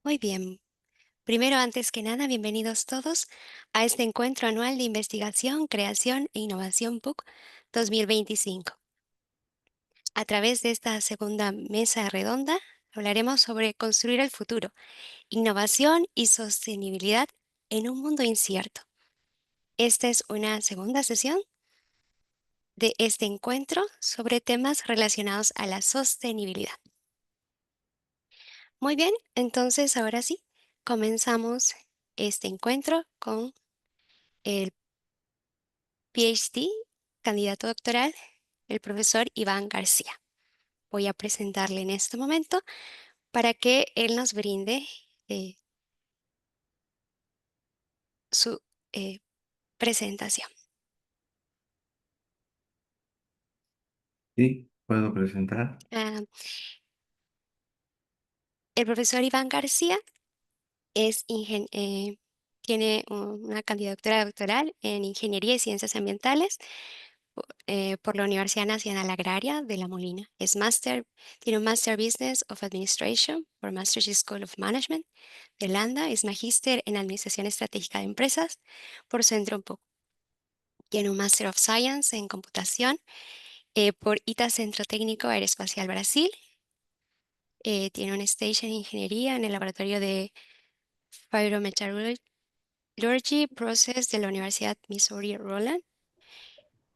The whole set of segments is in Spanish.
Muy bien. Primero, antes que nada, bienvenidos todos a este encuentro anual de investigación, creación e innovación PUC 2025. A través de esta segunda mesa redonda, hablaremos sobre construir el futuro, innovación y sostenibilidad en un mundo incierto. Esta es una segunda sesión de este encuentro sobre temas relacionados a la sostenibilidad. Muy bien, entonces ahora sí, comenzamos este encuentro con el PhD, candidato doctoral, el profesor Iván García. Voy a presentarle en este momento para que él nos brinde eh, su eh, presentación. Sí, puedo presentar. Ah, el profesor Iván García es tiene una candidatura doctoral en Ingeniería y Ciencias Ambientales por la Universidad Nacional Agraria de La Molina. Tiene un Master Business of Administration por Maastricht School of Management de Holanda. Es magíster en Administración Estratégica de Empresas por Centro PUC. Tiene un Master of Science en Computación por ITA Centro Técnico Aeroespacial Brasil. Tiene un Stage en Ingeniería en el Laboratorio de Pyrometallurgy Process de la Universidad Missouri-Roland.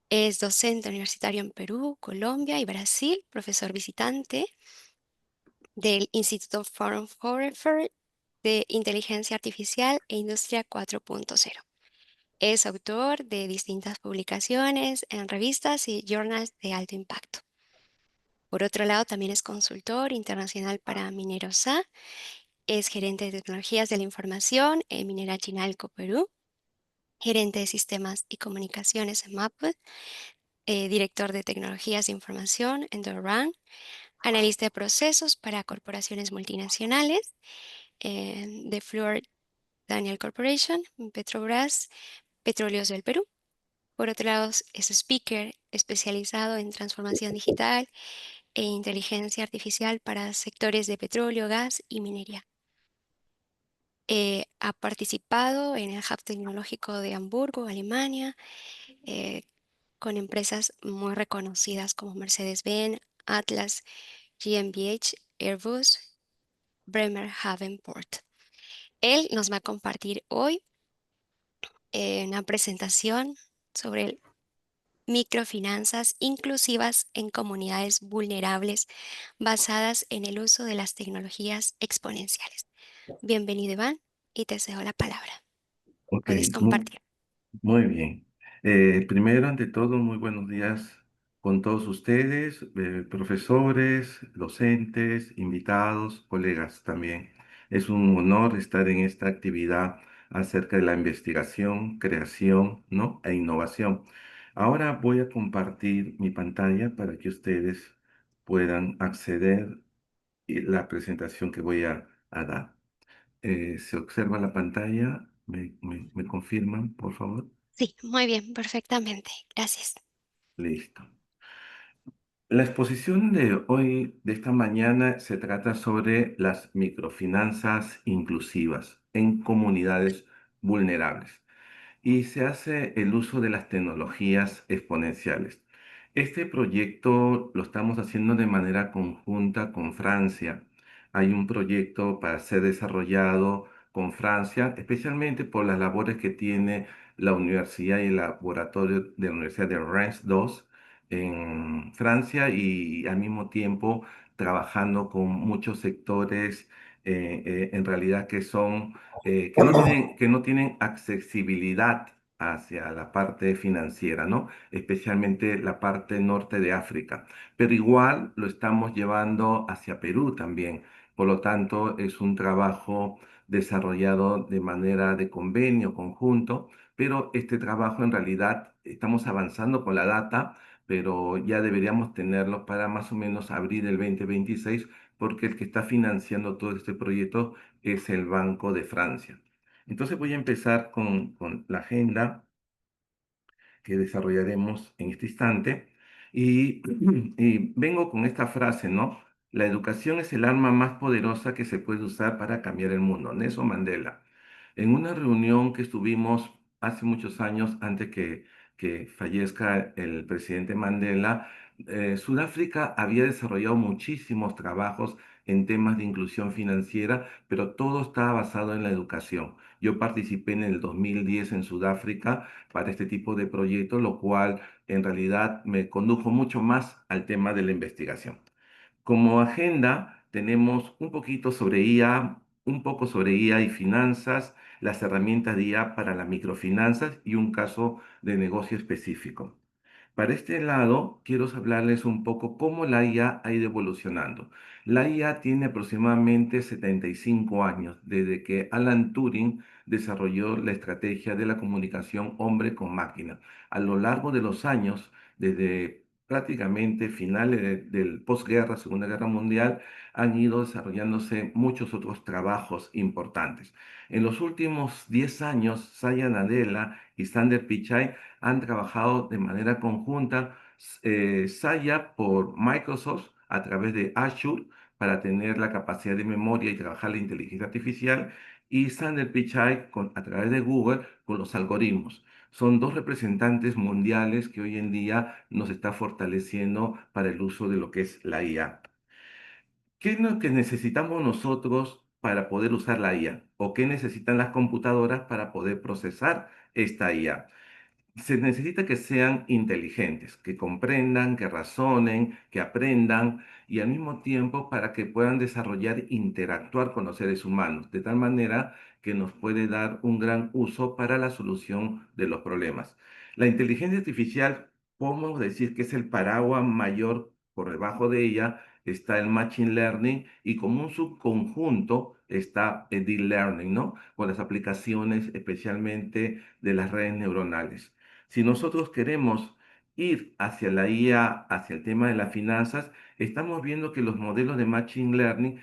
Es docente universitario en Perú, Colombia y Brasil, profesor visitante del Instituto Fraunhofer de Inteligencia Artificial e Industria 4.0. Es autor de distintas publicaciones en revistas y journals de alto impacto. Por otro lado, también es consultor internacional para Mineros A, es gerente de tecnologías de la información en Minera Chinalco, Perú, gerente de sistemas y comunicaciones en Maple, director de tecnologías de información en Doran, analista de procesos para corporaciones multinacionales de Fluor Daniel Corporation, Petrobras, Petróleos del Perú. Por otro lado, es speaker especializado en transformación digital e inteligencia artificial para sectores de petróleo, gas y minería. Ha participado en el Hub Tecnológico de Hamburgo, Alemania, eh, con empresas muy reconocidas como Mercedes-Benz, Atlas, GmbH, Airbus, Bremerhaven Port. Él nos va a compartir hoy una presentación sobre microfinanzas inclusivas en comunidades vulnerables basadas en el uso de las tecnologías exponenciales. Bienvenido, Iván, y te cedo la palabra. Ok, Puedes muy, compartir. muy bien. Primero, ante todo, muy buenos días con todos ustedes, profesores, docentes, invitados, colegas también. Es un honor estar en esta actividad acerca de la investigación, creación, ¿no? e innovación. Ahora voy a compartir mi pantalla para que ustedes puedan acceder a la presentación que voy a dar. Se observa la pantalla. ¿Me confirman, por favor? Sí, muy bien, perfectamente. Gracias. Listo. La exposición de hoy, de esta mañana, se trata sobre las microfinanzas inclusivas en comunidades vulnerables y se hace el uso de las tecnologías exponenciales. Este proyecto lo estamos haciendo de manera conjunta con Francia. Hay un proyecto para ser desarrollado con Francia, especialmente por las labores que tiene la universidad y el laboratorio de la Universidad de Reims II en Francia y al mismo tiempo trabajando con muchos sectores en realidad que no tienen accesibilidad hacia la parte financiera, ¿no? Especialmente la parte norte de África. Pero igual lo estamos llevando hacia Perú también. Por lo tanto, es un trabajo desarrollado de manera de convenio conjunto, pero este trabajo en realidad estamos avanzando con la data, pero ya deberíamos tenerlo para más o menos abril del 2026, porque el que está financiando todo este proyecto es el Banco de Francia. Entonces voy a empezar con la agenda que desarrollaremos en este instante y, y vengo con esta frase, ¿no? La educación es el arma más poderosa que se puede usar para cambiar el mundo. Nelson Mandela. En una reunión que estuvimos hace muchos años, antes que fallezca el presidente Mandela, Sudáfrica había desarrollado muchísimos trabajos en temas de inclusión financiera, pero todo estaba basado en la educación. Yo participé en el 2010 en Sudáfrica para este tipo de proyectos, lo cual en realidad me condujo mucho más al tema de la investigación. Como agenda tenemos un poquito sobre IA, un poco sobre IA y finanzas, las herramientas de IA para las microfinanzas y un caso de negocio específico. Para este lado, quiero hablarles un poco cómo la IA ha ido evolucionando. La IA tiene aproximadamente 75 años desde que Alan Turing desarrolló la estrategia de la comunicación hombre con máquina. A lo largo de los años, desde prácticamente finales del posguerra, Segunda Guerra Mundial, han ido desarrollándose muchos otros trabajos importantes. En los últimos 10 años, Satya Nadella y Sander Pichai han trabajado de manera conjunta, Saya por Microsoft a través de Azure para tener la capacidad de memoria y trabajar la inteligencia artificial, y Sander Pichai a través de Google con los algoritmos. Son dos representantes mundiales que hoy en día nos está fortaleciendo para el uso de lo que es la IA. ¿Qué es lo que necesitamos nosotros para poder usar la IA? ¿O qué necesitan las computadoras para poder procesar esta IA? Se necesita que sean inteligentes, que comprendan, que razonen, que aprendan y al mismo tiempo para que puedan desarrollar, interactuar con los seres humanos, de tal manera que nos puede dar un gran uso para la solución de los problemas. La inteligencia artificial, podemos decir que es el paraguas mayor. Por debajo de ella está el Machine Learning y como un subconjunto está el Deep Learning, ¿no? Con las aplicaciones especialmente de las redes neuronales. Si nosotros queremos ir hacia la IA, hacia el tema de las finanzas, estamos viendo que los modelos de Machine Learning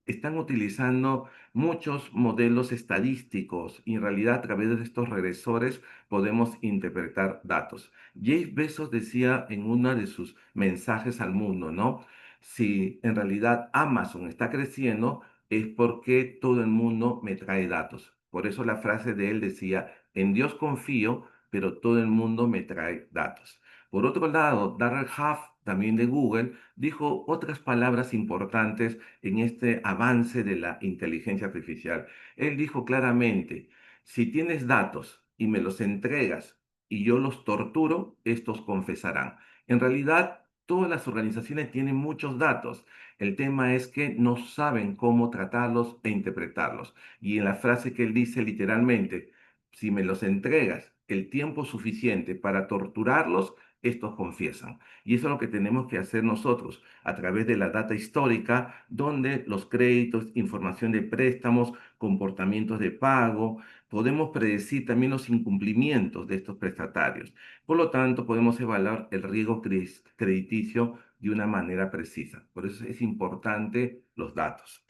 están utilizando muchos modelos estadísticos y en realidad a través de estos regresores podemos interpretar datos. Jeff Bezos decía en uno de sus mensajes al mundo, ¿no? Si en realidad Amazon está creciendo es porque todo el mundo me trae datos. Por eso la frase de él decía, en Dios confío, pero todo el mundo me trae datos. Por otro lado, Darrell Huff, también de Google, dijo otras palabras importantes en este avance de la inteligencia artificial. Él dijo claramente, si tienes datos y me los entregas y yo los torturo, estos confesarán. En realidad, todas las organizaciones tienen muchos datos. El tema es que no saben cómo tratarlos e interpretarlos. Y en la frase que él dice literalmente, si me los entregas el tiempo suficiente para torturarlos, estos confiesan. Y eso es lo que tenemos que hacer nosotros a través de la data histórica, donde los créditos, información de préstamos, comportamientos de pago, podemos predecir también los incumplimientos de estos prestatarios. Por lo tanto, podemos evaluar el riesgo crediticio de una manera precisa. Por eso es importante los datos.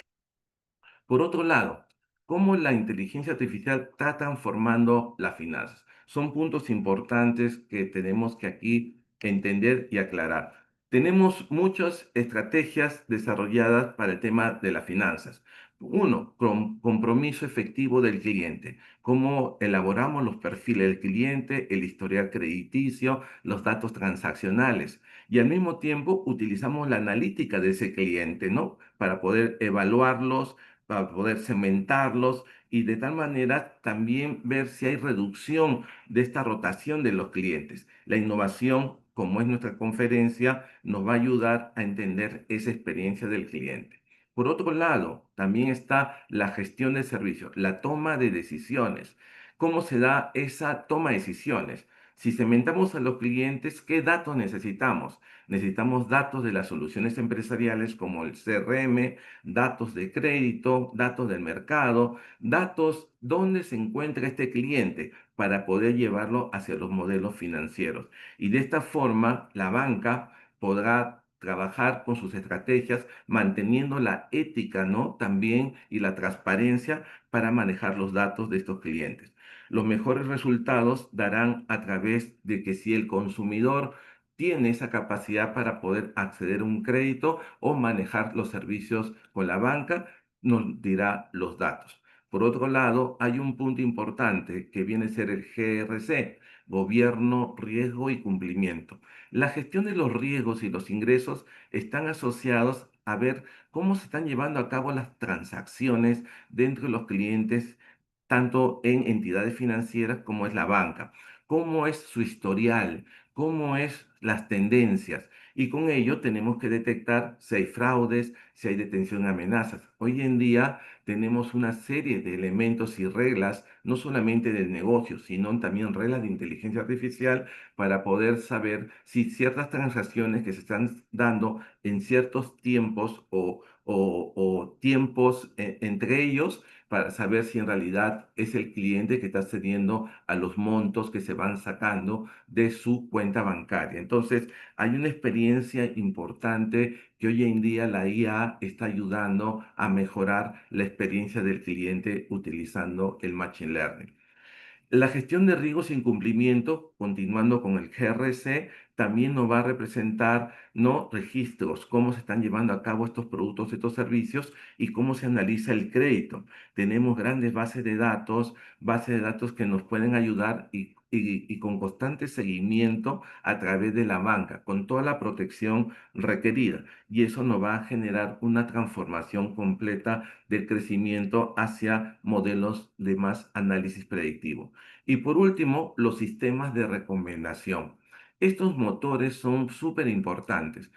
Por otro lado, cómo la inteligencia artificial está transformando las finanzas. Son puntos importantes que tenemos que aquí entender y aclarar. Tenemos muchas estrategias desarrolladas para el tema de las finanzas. Uno, compromiso efectivo del cliente. Cómo elaboramos los perfiles del cliente, el historial crediticio, los datos transaccionales. Y al mismo tiempo utilizamos la analítica de ese cliente, ¿no? Para poder evaluarlos, para poder cementarlos y de tal manera también ver si hay reducción de esta rotación de los clientes. La innovación, como es nuestra conferencia, nos va a ayudar a entender esa experiencia del cliente. Por otro lado, también está la gestión de servicios, la toma de decisiones. ¿Cómo se da esa toma de decisiones? Si segmentamos a los clientes, ¿qué datos necesitamos? Necesitamos datos de las soluciones empresariales como el CRM, datos de crédito, datos del mercado, datos donde se encuentra este cliente para poder llevarlo hacia los modelos financieros. Y de esta forma, la banca podrá trabajar con sus estrategias, manteniendo la ética, ¿no? También y la transparencia para manejar los datos de estos clientes. Los mejores resultados darán a través de que si el consumidor tiene esa capacidad para poder acceder a un crédito o manejar los servicios con la banca, nos dirá los datos. Por otro lado, hay un punto importante que viene a ser el GRC, Gobierno, Riesgo y Cumplimiento. La gestión de los riesgos y los ingresos están asociados a ver cómo se están llevando a cabo las transacciones dentro de los clientes, tanto en entidades financieras como es la banca, cómo es su historial, cómo es las tendencias. Y con ello tenemos que detectar si hay fraudes, si hay detención y amenazas. Hoy en día tenemos una serie de elementos y reglas, no solamente del negocio, sino también reglas de inteligencia artificial para poder saber si ciertas transacciones que se están dando en ciertos tiempos o tiempos entre ellos, para saber si en realidad es el cliente que está accediendo a los montos que se van sacando de su cuenta bancaria. Entonces, hay una experiencia importante que hoy en día la IA está ayudando a mejorar la experiencia del cliente utilizando el Machine Learning. La gestión de riesgos e incumplimiento, continuando con el GRC, también nos va a representar no registros, cómo se están llevando a cabo estos productos, estos servicios y cómo se analiza el crédito. Tenemos grandes bases de datos que nos pueden ayudar y con constante seguimiento a través de la banca, con toda la protección requerida. Y eso nos va a generar una transformación completa del crecimiento hacia modelos de más análisis predictivo. Y por último, los sistemas de recomendación. Estos motores son súper importantes.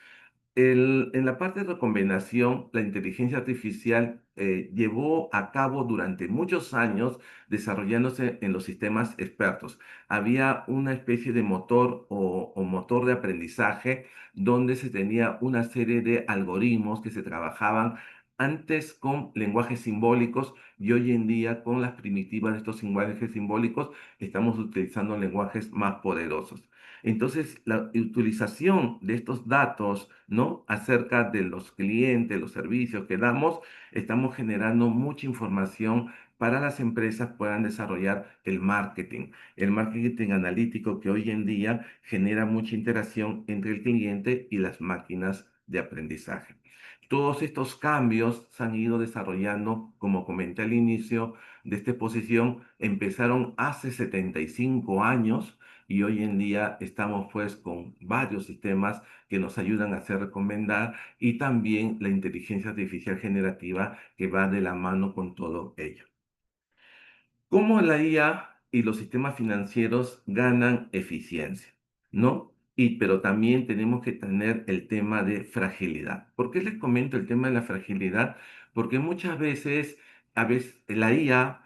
En la parte de recomendación, la inteligencia artificial llevó a cabo durante muchos años desarrollándose en los sistemas expertos. Había una especie de motor o motor de aprendizaje donde se tenía una serie de algoritmos que se trabajaban antes con lenguajes simbólicos y hoy en día con las primitivas de estos lenguajes simbólicos estamos utilizando lenguajes más poderosos. Entonces, la utilización de estos datos, ¿no? Acerca de los clientes, los servicios que damos, estamos generando mucha información para las empresas puedan desarrollar el marketing analítico que hoy en día genera mucha interacción entre el cliente y las máquinas de aprendizaje. Todos estos cambios se han ido desarrollando, como comenté al inicio de esta exposición, empezaron hace 75 años y hoy en día estamos pues con varios sistemas que nos ayudan a hacer recomendar y también la inteligencia artificial generativa que va de la mano con todo ello. ¿Cómo la IA y los sistemas financieros ganan eficiencia? ¿No? Pero también tenemos que tener el tema de fragilidad. ¿Por qué les comento el tema de la fragilidad? Porque muchas veces, a veces la IA,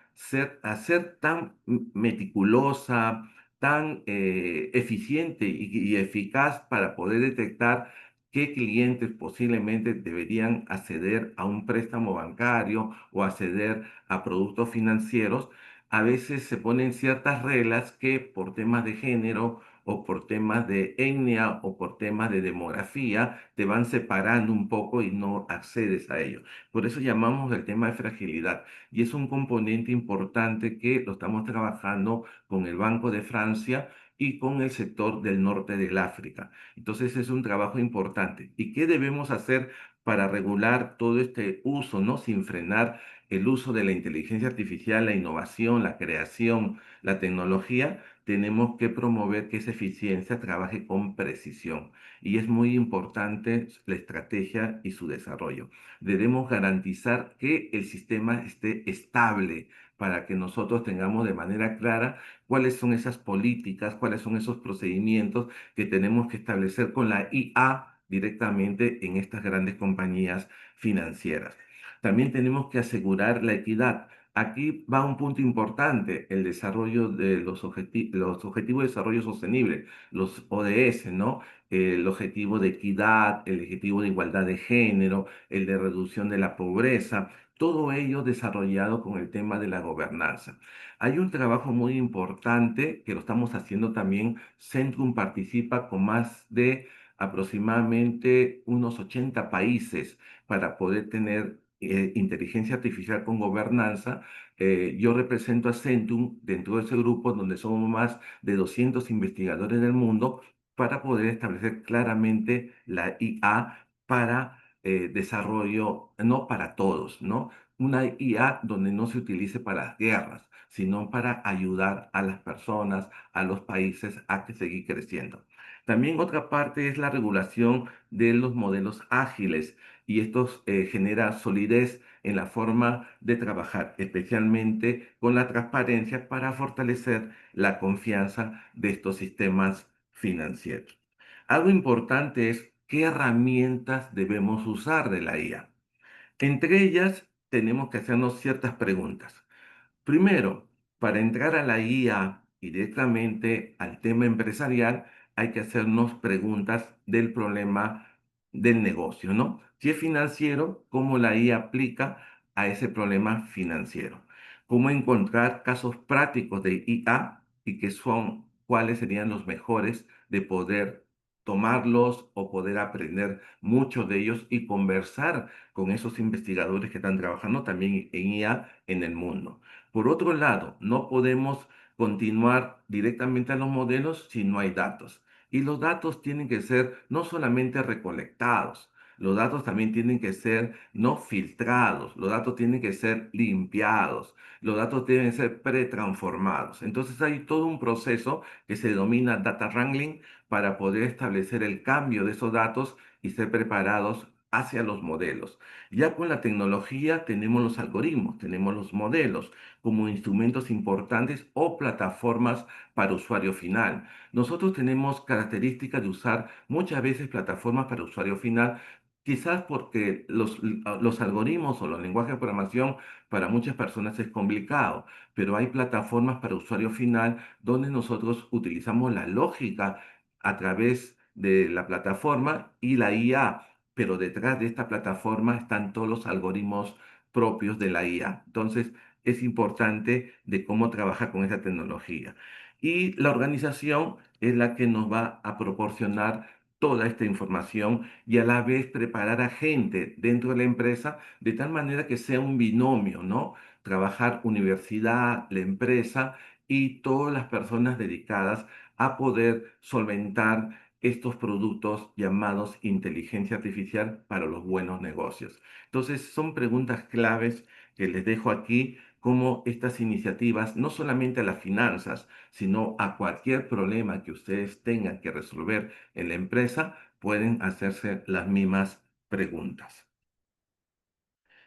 a ser tan meticulosa, tan eficiente y eficaz para poder detectar qué clientes posiblemente deberían acceder a un préstamo bancario o acceder a productos financieros, a veces se ponen ciertas reglas que por temas de género o por temas de etnia o por temas de demografía te van separando un poco y no accedes a ello. Por eso llamamos el tema de fragilidad y es un componente importante que lo estamos trabajando con el Banco de Francia y con el sector del norte del África. Entonces es un trabajo importante. ¿Y qué debemos hacer para regular todo este uso, no? Sin frenar el uso de la inteligencia artificial, la innovación, la creación, la tecnología, tenemos que promover que esa eficiencia trabaje con precisión. Y es muy importante la estrategia y su desarrollo. Debemos garantizar que el sistema esté estable para que nosotros tengamos de manera clara cuáles son esas políticas, cuáles son esos procedimientos que tenemos que establecer con la IA directamente en estas grandes compañías financieras. También tenemos que asegurar la equidad. Aquí va un punto importante, el desarrollo de los Objetivos de Desarrollo Sostenible, los ODS, ¿no? El objetivo de equidad, el objetivo de igualdad de género, el de reducción de la pobreza, todo ello desarrollado con el tema de la gobernanza. Hay un trabajo muy importante que lo estamos haciendo también. Centrum participa con más de aproximadamente unos 80 países para poder tener inteligencia artificial con gobernanza. Yo represento a Centum dentro de ese grupo donde somos más de 200 investigadores del mundo para poder establecer claramente la IA para desarrollo, no para todos, ¿no? Una IA donde no se utilice para las guerras, sino para ayudar a las personas, a los países a que seguir creciendo. También otra parte es la regulación de los modelos ágiles y esto genera solidez en la forma de trabajar, especialmente con la transparencia para fortalecer la confianza de estos sistemas financieros. Algo importante es qué herramientas debemos usar de la IA. Entre ellas, tenemos que hacernos ciertas preguntas. Primero, para entrar a la IA y directamente al tema empresarial, hay que hacernos preguntas del problema del negocio, ¿no? Si es financiero, ¿cómo la IA aplica a ese problema financiero? ¿Cómo encontrar casos prácticos de IA y qué son, cuáles serían los mejores de poder tomarlos o poder aprender mucho de ellos y conversar con esos investigadores que están trabajando también en IA en el mundo? Por otro lado, no podemos continuar directamente a los modelos si no hay datos. Y los datos tienen que ser no solamente recolectados, los datos también tienen que ser no filtrados, los datos tienen que ser limpiados, los datos deben ser pretransformados. Entonces hay todo un proceso que se denomina data wrangling para poder establecer el cambio de esos datos y ser preparados hacia los modelos. Ya con la tecnología tenemos los algoritmos, tenemos los modelos como instrumentos importantes o plataformas para usuario final. Nosotros tenemos características de usar muchas veces plataformas para usuario final, quizás porque los algoritmos o los lenguajes de programación para muchas personas es complicado, pero hay plataformas para usuario final donde nosotros utilizamos la lógica a través de la plataforma y la IA, pero detrás de esta plataforma están todos los algoritmos propios de la IA. Entonces, es importante de cómo trabajar con esa tecnología. Y la organización es la que nos va a proporcionar toda esta información y a la vez preparar a gente dentro de la empresa de tal manera que sea un binomio, ¿no? Trabajar universidad, la empresa y todas las personas dedicadas a poder solventar estos productos llamados inteligencia artificial para los buenos negocios. Entonces, son preguntas claves que les dejo aquí, cómo estas iniciativas, no solamente a las finanzas, sino a cualquier problema que ustedes tengan que resolver en la empresa, pueden hacerse las mismas preguntas.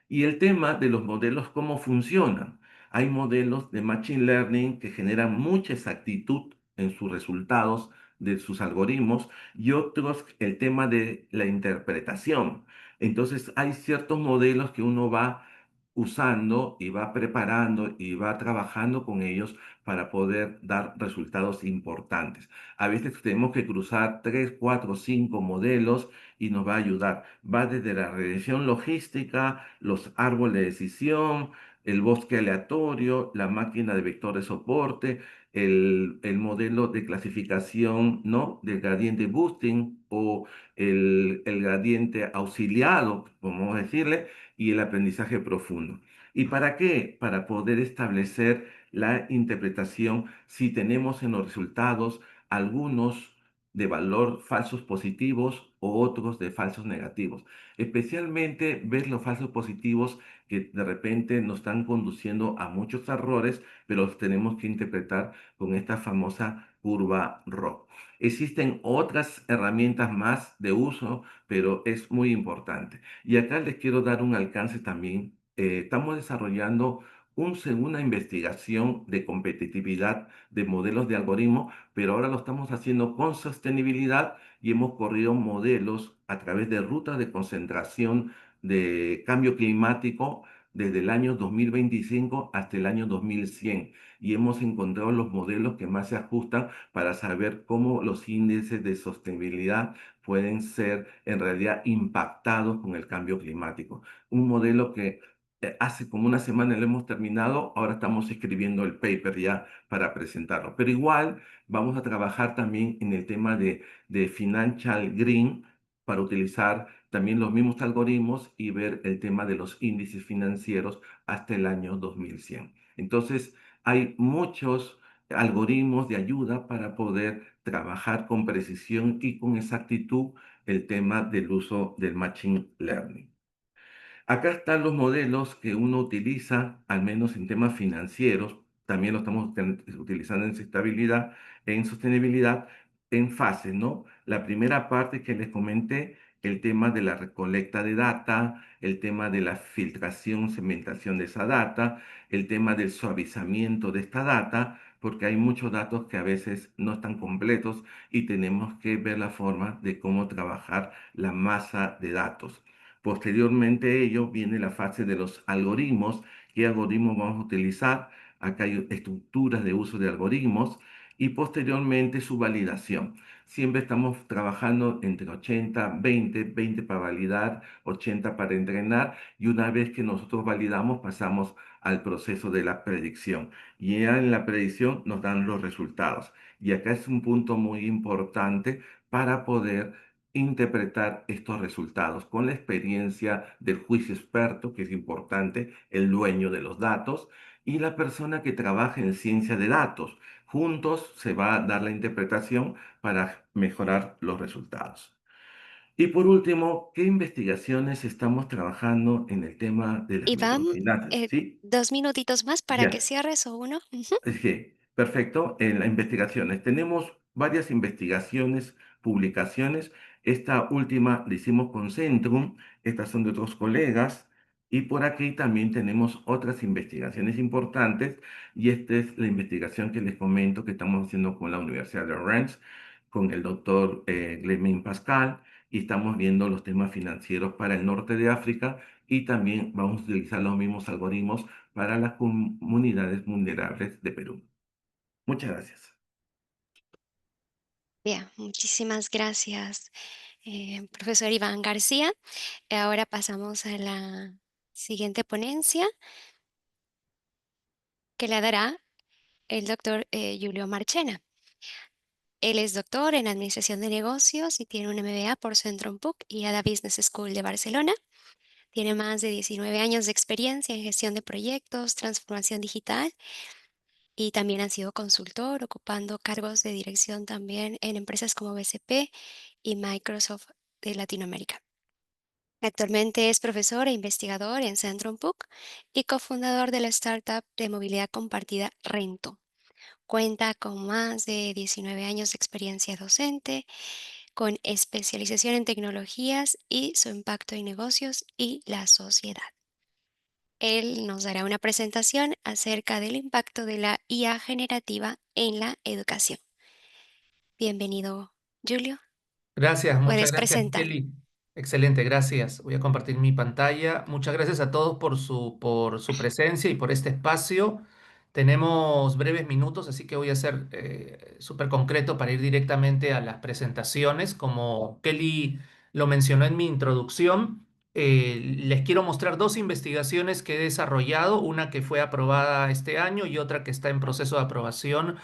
Y el tema de los modelos, ¿cómo funcionan? Hay modelos de Machine Learning que generan mucha exactitud en sus resultados de sus algoritmos y otros el tema de la interpretación. Entonces hay ciertos modelos que uno va usando y va preparando y va trabajando con ellos para poder dar resultados importantes. A veces tenemos que cruzar 3, 4, 5 modelos y nos va a ayudar. Va desde la regresión logística, los árboles de decisión, el bosque aleatorio, la máquina de vector de soporte, el modelo de clasificación, ¿no? Del gradiente boosting o el gradiente auxiliado, vamos a decirle, y el aprendizaje profundo. ¿Y para qué? Para poder establecer la interpretación si tenemos en los resultados algunos de valor falsos positivos o otros de falsos negativos. Especialmente ver los falsos positivos que de repente nos están conduciendo a muchos errores, pero los tenemos que interpretar con esta famosa curva ROC. Existen otras herramientas más de uso, pero es muy importante. Y acá les quiero dar un alcance también. Estamos desarrollando una investigación de competitividad de modelos de algoritmos, pero ahora lo estamos haciendo con sostenibilidad y hemos corrido modelos a través de rutas de concentración de cambio climático desde el año 2025 hasta el año 2100 y hemos encontrado los modelos que más se ajustan para saber cómo los índices de sostenibilidad pueden ser en realidad impactados con el cambio climático. Un modelo que hace como una semana lo hemos terminado, ahora estamos escribiendo el paper ya para presentarlo. Pero igual vamos a trabajar también en el tema de Financial Green para utilizar también los mismos algoritmos y ver el tema de los índices financieros hasta el año 2100. Entonces, hay muchos algoritmos de ayuda para poder trabajar con precisión y con exactitud el tema del uso del Machine Learning. Acá están los modelos que uno utiliza, al menos en temas financieros, también lo estamos utilizando en estabilidad, en sostenibilidad, en fases, ¿no? La primera parte que les comenté, el tema de la recolecta de data, el tema de la filtración, segmentación de esa data, el tema del suavizamiento de esta data, porque hay muchos datos que a veces no están completos y tenemos que ver la forma de cómo trabajar la masa de datos. Posteriormente a ello viene la fase de los algoritmos. ¿Qué algoritmos vamos a utilizar? Acá hay estructuras de uso de algoritmos y posteriormente su validación. Siempre estamos trabajando entre 80, 20, 20 para validar, 80 para entrenar y una vez que nosotros validamos pasamos al proceso de la predicción. Y ya en la predicción nos dan los resultados. Y acá es un punto muy importante para poder interpretar estos resultados con la experiencia del juicio experto, que es importante, el dueño de los datos, y la persona que trabaja en ciencia de datos. Juntos se va a dar la interpretación para mejorar los resultados. Y por último, ¿qué investigaciones estamos trabajando en el tema de las Iván, microfinanzas? ¿Sí? 2 minutitos más para que Ya. cierres o uno. Ujú. Es que, perfecto, en las investigaciones. Tenemos varias investigaciones, publicaciones. Esta última la hicimos con Centrum, estas son de otros colegas, y por aquí también tenemos otras investigaciones importantes, y esta es la investigación que les comento que estamos haciendo con la Universidad de Rennes, con el doctor Glemin Pascal, y estamos viendo los temas financieros para el norte de África, y también vamos a utilizar los mismos algoritmos para las comunidades vulnerables de Perú. Muchas gracias. Bien, muchísimas gracias, profesor Iván García. Ahora pasamos a la siguiente ponencia que la dará el doctor Julio Marchena. Él es doctor en Administración de Negocios y tiene un MBA por Centrum PUC y ADA Business School de Barcelona. Tiene más de 19 años de experiencia en gestión de proyectos, transformación digital y también ha sido consultor, ocupando cargos de dirección también en empresas como BCP y Microsoft de Latinoamérica. Actualmente es profesor e investigador en Centrum PUC y cofundador de la startup de movilidad compartida Rento. Cuenta con más de 19 años de experiencia docente, con especialización en tecnologías y su impacto en negocios y la sociedad. Él nos dará una presentación acerca del impacto de la IA generativa en la educación. Bienvenido, Julio. Gracias, muchas Puedes gracias, presentar. Kelly. Excelente, gracias. Voy a compartir mi pantalla. Muchas gracias a todos por su presencia y por este espacio. Tenemos breves minutos, así que voy a ser súper concreto para ir directamente a las presentaciones. Como Kelly lo mencionó en mi introducción, les quiero mostrar dos investigaciones que he desarrollado, una que fue aprobada este año y otra que está en proceso de aprobación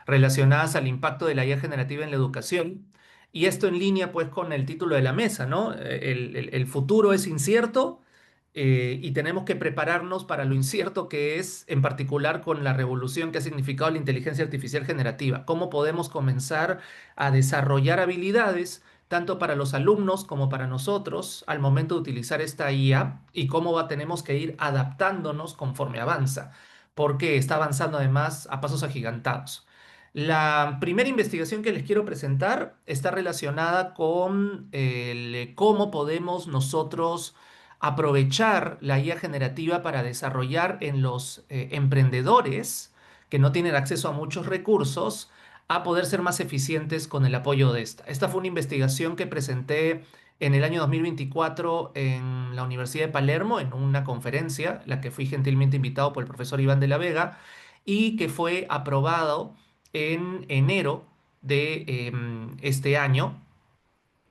relacionadas al impacto de la IA generativa en la educación. Y esto en línea pues con el título de la mesa, ¿no? El futuro es incierto y tenemos que prepararnos para lo incierto que es, en particular con la revolución que ha significado la inteligencia artificial generativa. ¿Cómo podemos comenzar a desarrollar habilidades tanto para los alumnos como para nosotros al momento de utilizar esta IA y tenemos que ir adaptándonos conforme avanza? Porque está avanzando además a pasos agigantados. La primera investigación que les quiero presentar está relacionada con cómo podemos nosotros aprovechar la IA generativa para desarrollar en los emprendedores que no tienen acceso a muchos recursos a poder ser más eficientes con el apoyo de esta. Esta fue una investigación que presenté en el año 2024 en la Universidad de Palermo en una conferencia, la que fui gentilmente invitado por el profesor Iván de la Vega y que fue aprobado en enero de este año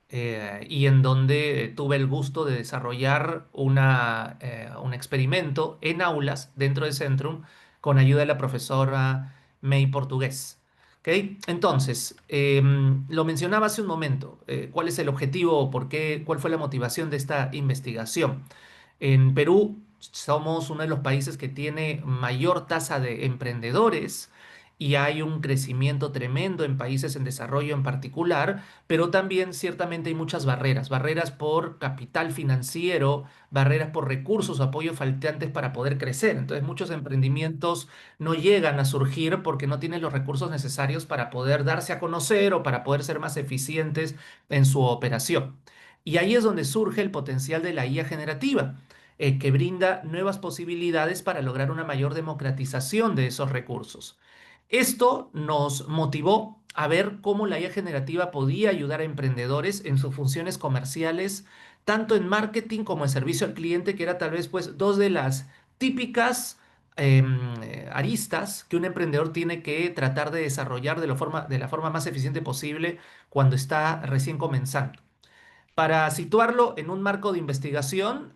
y en donde tuve el gusto de desarrollar un experimento en aulas dentro de Centrum con ayuda de la profesora May Portugués. ¿Ok? Entonces, lo mencionaba hace un momento, ¿cuál es el objetivo o cuál fue la motivación de esta investigación? En Perú somos uno de los países que tiene mayor tasa de emprendedores y hay un crecimiento tremendo en países en desarrollo en particular, pero también ciertamente hay muchas barreras, barreras por capital financiero, barreras por recursos o apoyo faltantes para poder crecer. Entonces muchos emprendimientos no llegan a surgir porque no tienen los recursos necesarios para poder darse a conocer o para poder ser más eficientes en su operación. Y ahí es donde surge el potencial de la IA generativa, que brinda nuevas posibilidades para lograr una mayor democratización de esos recursos. Esto nos motivó a ver cómo la IA generativa podía ayudar a emprendedores en sus funciones comerciales, tanto en marketing como en servicio al cliente, que era tal vez pues dos de las típicas aristas que un emprendedor tiene que tratar de desarrollar de la forma más eficiente posible cuando está recién comenzando. Para situarlo en un marco de investigación,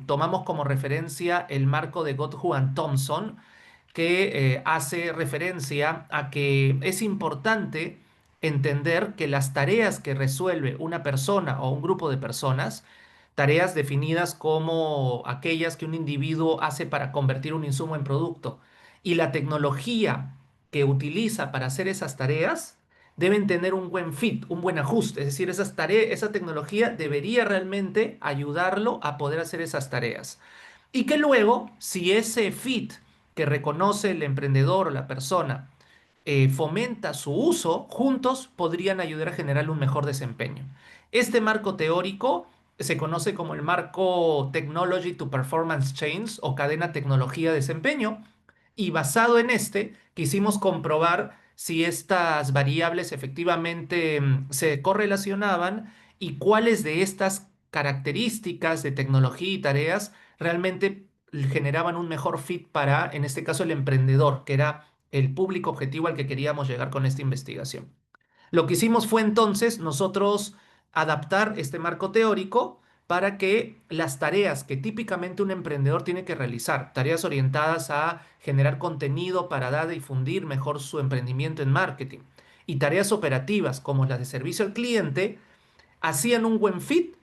tomamos como referencia el marco de Gotthuan Thompson, que hace referencia a que es importante entender que las tareas que resuelve una persona o un grupo de personas, tareas definidas como aquellas que un individuo hace para convertir un insumo en producto, y la tecnología que utiliza para hacer esas tareas, deben tener un buen fit, un buen ajuste. Es decir, esas tareas, esa tecnología debería realmente ayudarlo a poder hacer esas tareas. Y que luego, si ese fit que reconoce el emprendedor o la persona fomenta su uso, juntos podrían ayudar a generar un mejor desempeño. Este marco teórico se conoce como el marco Technology to Performance Chains o cadena tecnología-desempeño, y basado en este quisimos comprobar si estas variables efectivamente se correlacionaban y cuáles de estas características de tecnología y tareas realmente generaban un mejor fit para, en este caso, el emprendedor, que era el público objetivo al que queríamos llegar con esta investigación. Lo que hicimos fue entonces nosotros adaptar este marco teórico para que las tareas que típicamente un emprendedor tiene que realizar, tareas orientadas a generar contenido para dar y difundir mejor su emprendimiento en marketing, y tareas operativas como las de servicio al cliente, hacían un buen fit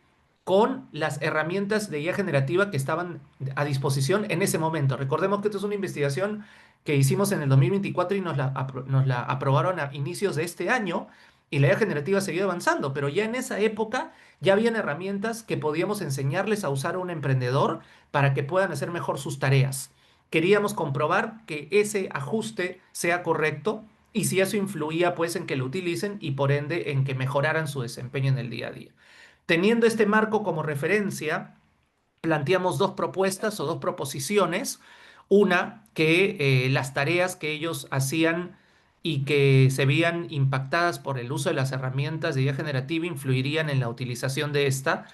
con las herramientas de IA generativa que estaban a disposición en ese momento. Recordemos que esto es una investigación que hicimos en el 2024 y nos la aprobaron a inicios de este año, y la IA generativa seguía avanzando, pero ya en esa época ya habían herramientas que podíamos enseñarles a usar a un emprendedor para que puedan hacer mejor sus tareas. Queríamos comprobar que ese ajuste sea correcto y si eso influía pues en que lo utilicen y por ende en que mejoraran su desempeño en el día a día. Teniendo este marco como referencia, planteamos dos propuestas o dos proposiciones. Una, que las tareas que ellos hacían y que se veían impactadas por el uso de las herramientas de IA generativa influirían en la utilización de esta.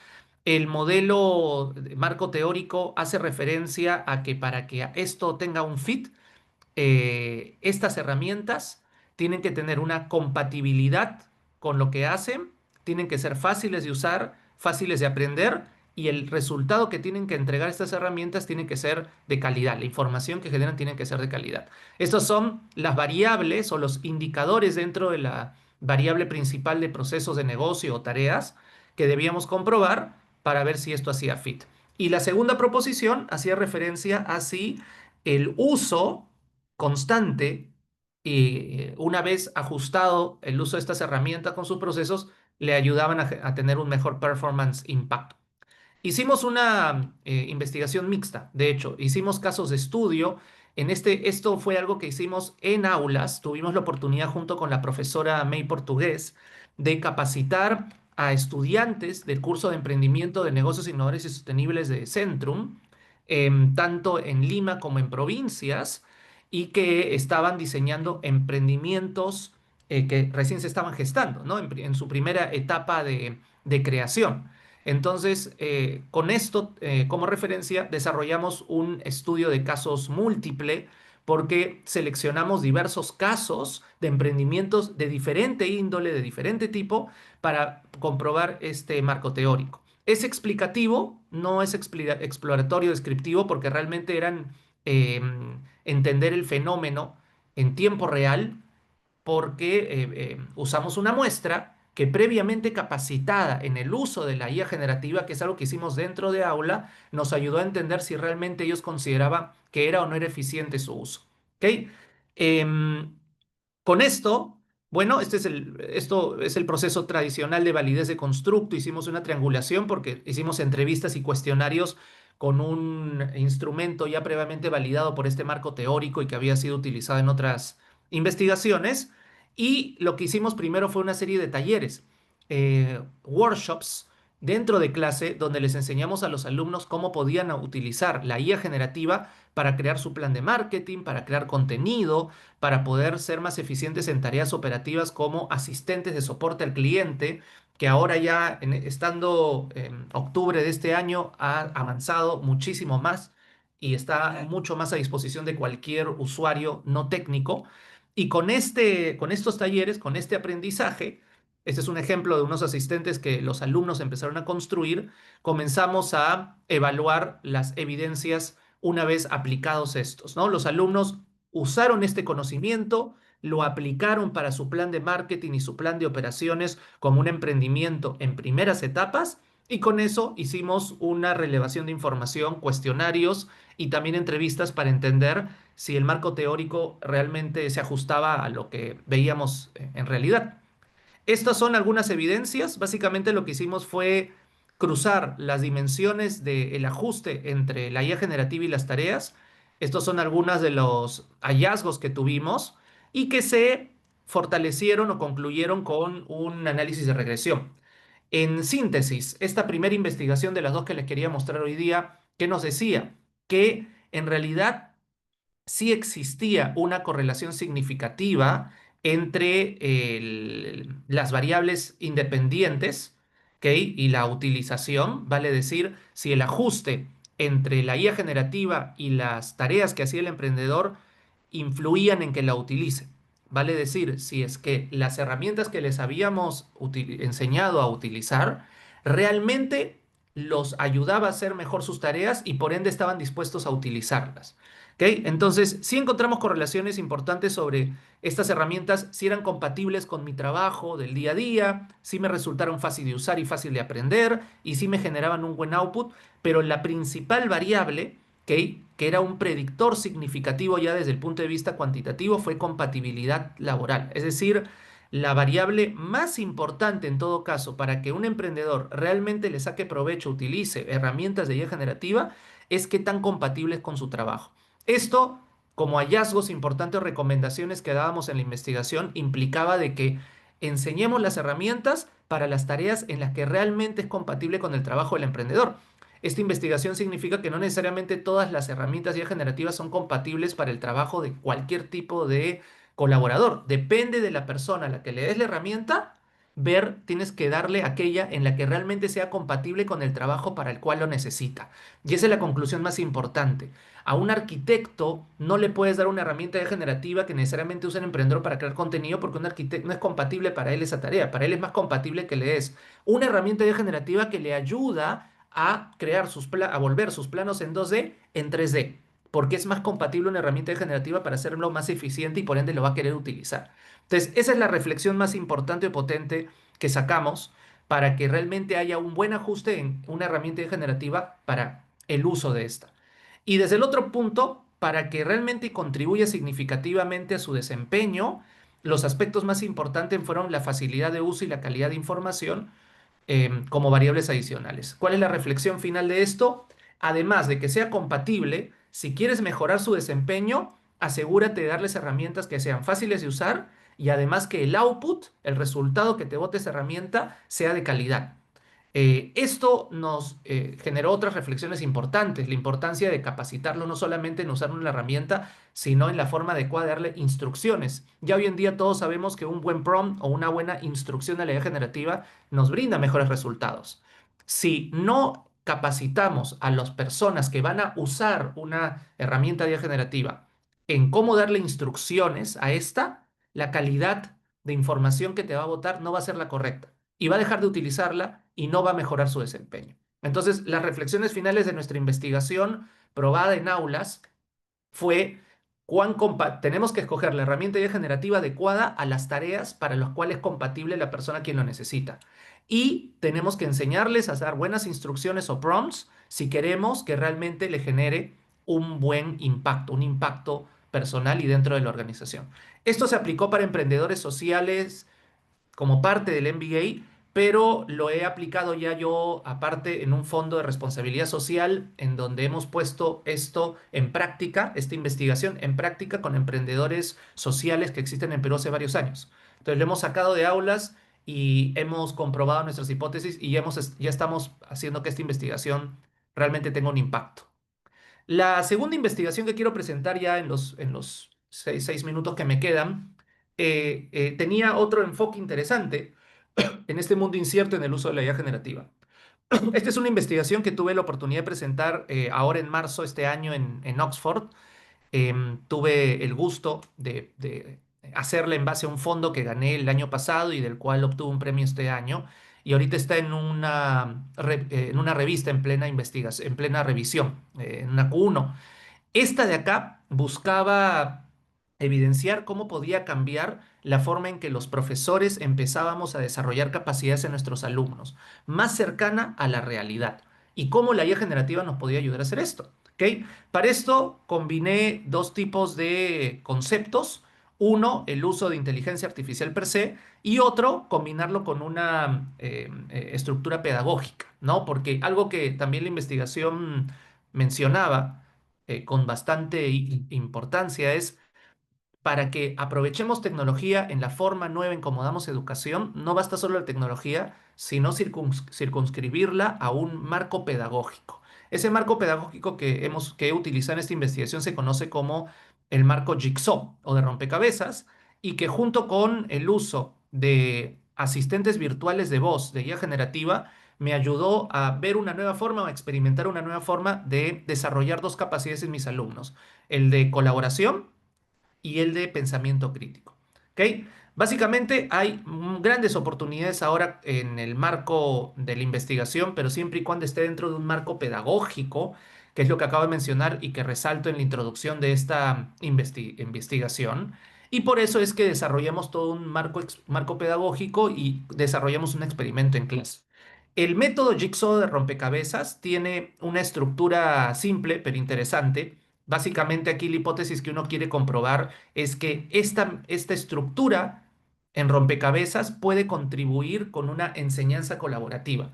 El modelo de marco teórico hace referencia a que para que esto tenga un fit, estas herramientas tienen que tener una compatibilidad con lo que hacen, tienen que ser fáciles de usar, fáciles de aprender, y el resultado que tienen que entregar estas herramientas tiene que ser de calidad. La información que generan tiene que ser de calidad. Estas son las variables o los indicadores dentro de la variable principal de procesos de negocio o tareas que debíamos comprobar para ver si esto hacía fit. Y la segunda proposición hacía referencia a si el uso constante y una vez ajustado el uso de estas herramientas con sus procesos, le ayudaban a tener un mejor performance impact. Hicimos una investigación mixta, de hecho, hicimos casos de estudio. Esto fue algo que hicimos en aulas. Tuvimos la oportunidad junto con la profesora May Portugués de capacitar a estudiantes del curso de emprendimiento de negocios innovadores y sostenibles de Centrum, tanto en Lima como en provincias, y que estaban diseñando emprendimientos que recién se estaban gestando, ¿no? En su primera etapa de creación. Entonces, con esto como referencia, desarrollamos un estudio de casos múltiple porque seleccionamos diversos casos de emprendimientos de diferente índole, de diferente tipo, para comprobar este marco teórico. Es explicativo, no es exploratorio descriptivo, porque realmente eran eh, entender el fenómeno en tiempo real, porque usamos una muestra que previamente capacitada en el uso de la IA generativa, que es algo que hicimos dentro de aula, nos ayudó a entender si realmente ellos consideraban que era o no era eficiente su uso. ¿Ok? Em, Con esto, bueno, esto es el proceso tradicional de validez de constructo. Hicimos una triangulación porque hicimos entrevistas y cuestionarios con un instrumento ya previamente validado por este marco teórico y que había sido utilizado en otras investigaciones. Y lo que hicimos primero fue una serie de talleres, workshops dentro de clase, donde les enseñamos a los alumnos cómo podían utilizar la IA generativa para crear su plan de marketing, para crear contenido, para poder ser más eficientes en tareas operativas como asistentes de soporte al cliente, que ahora ya estando en octubre de este año ha avanzado muchísimo más y está mucho más a disposición de cualquier usuario no técnico. Y con estos talleres, con este aprendizaje, este es un ejemplo de unos asistentes que los alumnos empezaron a construir, comenzamos a evaluar las evidencias una vez aplicados estos, ¿no? Los alumnos usaron este conocimiento, lo aplicaron para su plan de marketing y su plan de operaciones como un emprendimiento en primeras etapas y con eso hicimos una relevación de información, cuestionarios y también entrevistas para entender si el marco teórico realmente se ajustaba a lo que veíamos en realidad. Estas son algunas evidencias. Básicamente lo que hicimos fue cruzar las dimensiones del ajuste entre la IA generativa y las tareas. Estos son algunos de los hallazgos que tuvimos y que se fortalecieron o concluyeron con un análisis de regresión. En síntesis, esta primera investigación de las dos que les quería mostrar hoy día, ¿qué nos decía? Que en realidad sí existía una correlación significativa entre las variables independientes, ¿ok? Y la utilización, vale decir, si el ajuste entre la IA generativa y las tareas que hacía el emprendedor influían en que la utilice. Vale decir, si es que las herramientas que les habíamos enseñado a utilizar realmente los ayudaba a hacer mejor sus tareas y por ende estaban dispuestos a utilizarlas. ¿Ok? Entonces, sí encontramos correlaciones importantes sobre estas herramientas, si eran compatibles con mi trabajo del día a día, si me resultaron fácil de usar y fácil de aprender, y si me generaban un buen output, pero la principal variable, ¿ok?, que era un predictor significativo ya desde el punto de vista cuantitativo, fue compatibilidad laboral. Es decir, la variable más importante en todo caso para que un emprendedor realmente le saque provecho, utilice herramientas de IA generativa, es qué tan compatible es con su trabajo. Esto, como hallazgos importantes o recomendaciones que dábamos en la investigación, implicaba de que enseñemos las herramientas para las tareas en las que realmente es compatible con el trabajo del emprendedor. Esta investigación significa que no necesariamente todas las herramientas ya generativas son compatibles para el trabajo de cualquier tipo de colaborador. Depende de la persona a la que le des la herramienta, tienes que darle aquella en la que realmente sea compatible con el trabajo para el cual lo necesita. Y esa es la conclusión más importante. A un arquitecto no le puedes dar una herramienta generativa que necesariamente use un emprendedor para crear contenido porque un arquitecto no es compatible para él esa tarea. Para él es más compatible que le des una herramienta generativa que le ayuda a crear a volver sus planos en 2D en 3D, porque es más compatible una herramienta generativa para hacerlo más eficiente y por ende lo va a querer utilizar. Entonces, esa es la reflexión más importante y potente que sacamos para que realmente haya un buen ajuste en una herramienta generativa para el uso de esta. Y desde el otro punto, para que realmente contribuya significativamente a su desempeño, los aspectos más importantes fueron la facilidad de uso y la calidad de información como variables adicionales. ¿Cuál es la reflexión final de esto? Además de que sea compatible, si quieres mejorar su desempeño, asegúrate de darles herramientas que sean fáciles de usar y además que el output, el resultado que te bote esa herramienta, sea de calidad. Esto nos generó otras reflexiones importantes, la importancia de capacitarlo no solamente en usar una herramienta, sino en la forma adecuada de darle instrucciones. Ya hoy en día todos sabemos que un buen prompt o una buena instrucción de la IA generativa nos brinda mejores resultados. Si no capacitamos a las personas que van a usar una herramienta de IA generativa en cómo darle instrucciones a esta, la calidad de información que te va a botar no va a ser la correcta y va a dejar de utilizarla y no va a mejorar su desempeño. Entonces, las reflexiones finales de nuestra investigación probada en aulas fue tenemos que escoger la herramienta generativa adecuada a las tareas para las cuales es compatible la persona quien lo necesita. Y tenemos que enseñarles a dar buenas instrucciones o prompts si queremos que realmente le genere un buen impacto, un impacto personal y dentro de la organización. Esto se aplicó para emprendedores sociales como parte del MBA, pero lo he aplicado ya yo aparte en un fondo de responsabilidad social en donde hemos puesto esto en práctica, esta investigación en práctica con emprendedores sociales que existen en Perú hace varios años. Entonces lo hemos sacado de aulas y hemos comprobado nuestras hipótesis y ya estamos haciendo que esta investigación realmente tenga un impacto. La segunda investigación que quiero presentar ya en los 6 minutos que me quedan, tenía otro enfoque interesante en este mundo incierto en el uso de la IA generativa. Esta es una investigación que tuve la oportunidad de presentar ahora en marzo este año en Oxford. Tuve el gusto de hacerla en base a un fondo que gané el año pasado y del cual obtuve un premio este año. Y ahorita está en una revista en plena investigación, en plena revisión, en una Q1. Esta de acá buscaba evidenciar cómo podía cambiar la forma en que los profesores empezábamos a desarrollar capacidades en nuestros alumnos, más cercana a la realidad, y cómo la IA generativa nos podía ayudar a hacer esto. ¿Ok? Para esto combiné dos tipos de conceptos. Uno, el uso de inteligencia artificial per se, y otro, combinarlo con una estructura pedagógica, ¿no? Porque algo que también la investigación mencionaba con bastante importancia es para que aprovechemos tecnología en la forma nueva en cómo damos educación, no basta solo la tecnología, sino circunscribirla a un marco pedagógico. Ese marco pedagógico que he utilizado en esta investigación se conoce como el marco Jigsaw o de rompecabezas y que junto con el uso de asistentes virtuales de voz de guía generativa me ayudó a ver una nueva forma o a experimentar una nueva forma de desarrollar dos capacidades en mis alumnos, el de colaboración y el de pensamiento crítico. ¿Ok? Básicamente hay grandes oportunidades ahora en el marco de la investigación, pero siempre y cuando esté dentro de un marco pedagógico, que es lo que acabo de mencionar y que resalto en la introducción de esta investigación. Y por eso es que desarrollamos todo un marco pedagógico y desarrollamos un experimento en clase. El método Jigsaw de rompecabezas tiene una estructura simple pero interesante. Básicamente aquí la hipótesis que uno quiere comprobar es que esta estructura en rompecabezas puede contribuir con una enseñanza colaborativa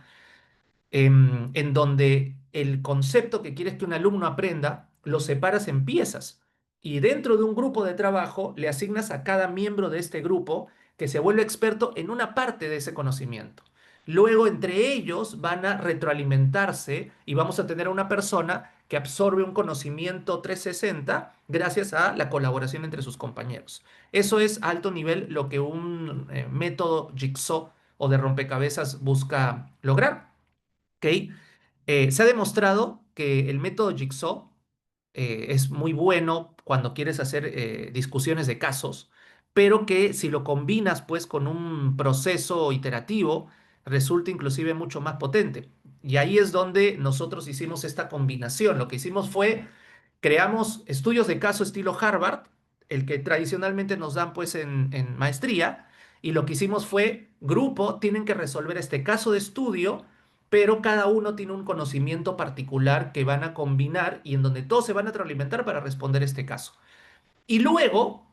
en donde el concepto que quieres que un alumno aprenda lo separas en piezas y dentro de un grupo de trabajo le asignas a cada miembro de este grupo que se vuelve experto en una parte de ese conocimiento. Luego entre ellos van a retroalimentarse y vamos a tener a una persona que absorbe un conocimiento 360 gracias a la colaboración entre sus compañeros. Eso es a alto nivel lo que un método Jigsaw o de rompecabezas busca lograr. ¿Ok? Se ha demostrado que el método Jigsaw es muy bueno cuando quieres hacer discusiones de casos, pero que si lo combinas pues con un proceso iterativo, resulta inclusive mucho más potente. Y ahí es donde nosotros hicimos esta combinación. Lo que hicimos fue creamos estudios de caso estilo Harvard, el que tradicionalmente nos dan pues en maestría, y lo que hicimos fue, grupo, tienen que resolver este caso de estudio, pero cada uno tiene un conocimiento particular que van a combinar y en donde todos se van a retroalimentar para responder este caso. Y luego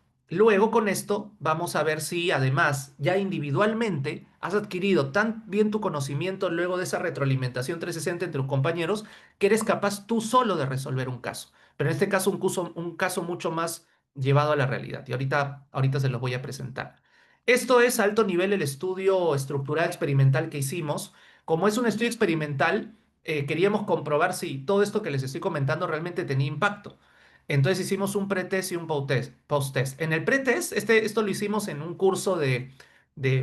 con esto vamos a ver si además ya individualmente has adquirido tan bien tu conocimiento luego de esa retroalimentación 360 entre tus compañeros que eres capaz tú solo de resolver un caso. Pero en este caso un caso mucho más llevado a la realidad. Y ahorita se los voy a presentar. Esto es a alto nivel el estudio estructural experimental que hicimos. Como es un estudio experimental, queríamos comprobar si todo esto que les estoy comentando realmente tenía impacto. Entonces hicimos un pretest y un post-test. En el pretest, esto lo hicimos en un curso de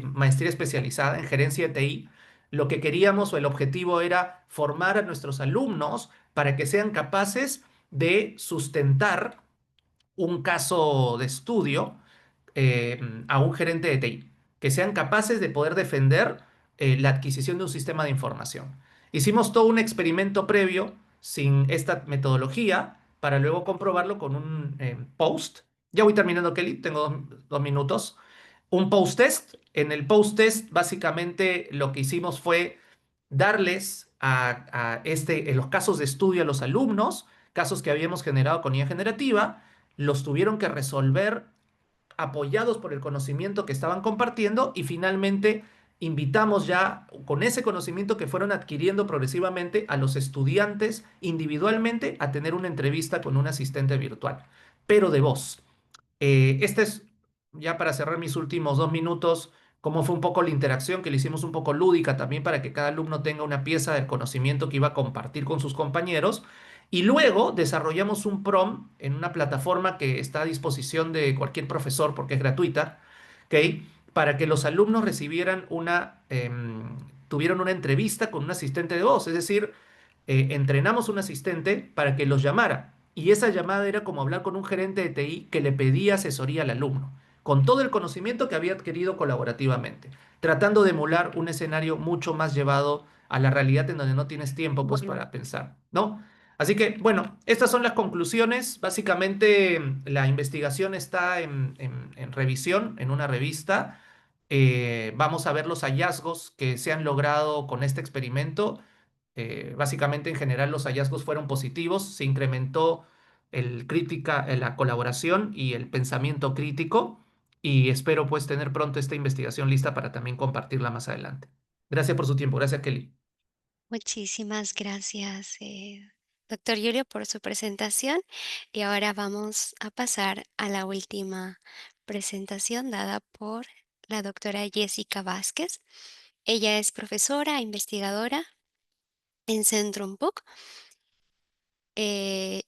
maestría especializada en gerencia de TI. Lo que queríamos o el objetivo era formar a nuestros alumnos para que sean capaces de sustentar un caso de estudio a un gerente de TI, que sean capaces de poder defender la adquisición de un sistema de información. Hicimos todo un experimento previo sin esta metodología para luego comprobarlo con un post. Ya voy terminando, Kelly, tengo 2 minutos. Un post-test. En el post-test, básicamente lo que hicimos fue darles en los casos de estudio a los alumnos, casos que habíamos generado con IA generativa, los tuvieron que resolver apoyados por el conocimiento que estaban compartiendo y finalmente invitamos ya con ese conocimiento que fueron adquiriendo progresivamente a los estudiantes individualmente a tener una entrevista con un asistente virtual, pero de voz. Este es, ya para cerrar mis últimos 2 minutos, cómo fue un poco la interacción, que le hicimos un poco lúdica también para que cada alumno tenga una pieza del conocimiento que iba a compartir con sus compañeros. Y luego desarrollamos un prompt en una plataforma que está a disposición de cualquier profesor porque es gratuita, ¿ok? Para que los alumnos recibieran tuvieron una entrevista con un asistente de voz, es decir, entrenamos un asistente para que los llamara. Y esa llamada era como hablar con un gerente de TI que le pedía asesoría al alumno, con todo el conocimiento que había adquirido colaborativamente, tratando de emular un escenario mucho más llevado a la realidad en donde no tienes tiempo pues para pensar, ¿no? Así que, bueno, estas son las conclusiones. Básicamente, la investigación está en revisión en una revista. Vamos a ver los hallazgos que se han logrado con este experimento. Básicamente, en general, los hallazgos fueron positivos, se incrementó la colaboración y el pensamiento crítico y espero pues tener pronto esta investigación lista para también compartirla más adelante. Gracias por su tiempo, gracias Kelly. Muchísimas gracias, doctor Julio, por su presentación. Y ahora vamos a pasar a la última presentación dada por la doctora Jessica Vázquez. Ella es profesora, investigadora en Centrum PUC. Eh,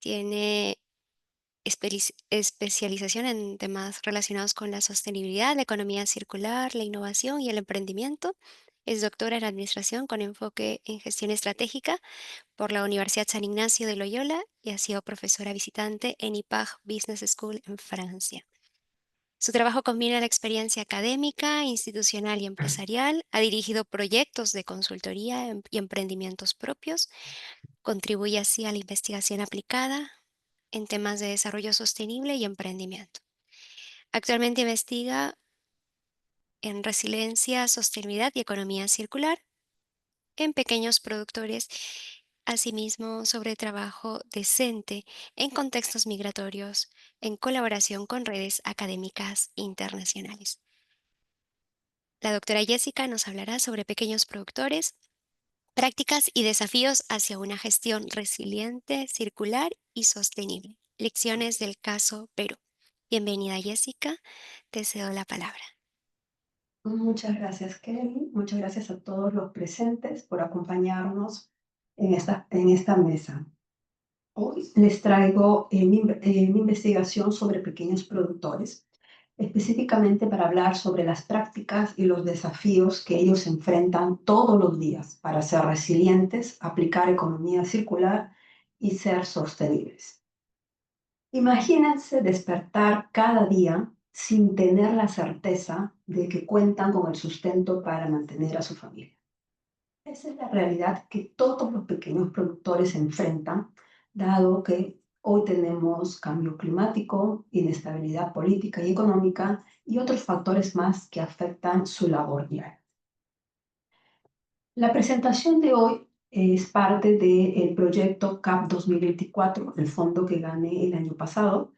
Tiene especialización en temas relacionados con la sostenibilidad, la economía circular, la innovación y el emprendimiento. Es doctora en administración con enfoque en gestión estratégica por la Universidad San Ignacio de Loyola y ha sido profesora visitante en IPAG Business School en Francia. Su trabajo combina la experiencia académica, institucional y empresarial. Ha dirigido proyectos de consultoría y emprendimientos propios. Contribuye así a la investigación aplicada en temas de desarrollo sostenible y emprendimiento. Actualmente investiga en resiliencia, sostenibilidad y economía circular en pequeños productores, asimismo sobre trabajo decente en contextos migratorios, en colaboración con redes académicas internacionales. La doctora Jessica nos hablará sobre pequeños productores, prácticas y desafíos hacia una gestión resiliente, circular y sostenible. Lecciones del caso Perú. Bienvenida, Jessica. Te cedo la palabra. Muchas gracias, Kelly. Muchas gracias a todos los presentes por acompañarnos en esta mesa. Hoy les traigo mi investigación sobre pequeños productores, específicamente para hablar sobre las prácticas y los desafíos que ellos enfrentan todos los días para ser resilientes, aplicar economía circular y ser sostenibles. Imagínense despertar cada día sin tener la certeza de que cuentan con el sustento para mantener a su familia. Esa es la realidad que todos los pequeños productores enfrentan, dado que hoy tenemos cambio climático, inestabilidad política y económica y otros factores más que afectan su labor diaria. La presentación de hoy es parte del proyecto CAP 2024, el fondo que gané el año pasado,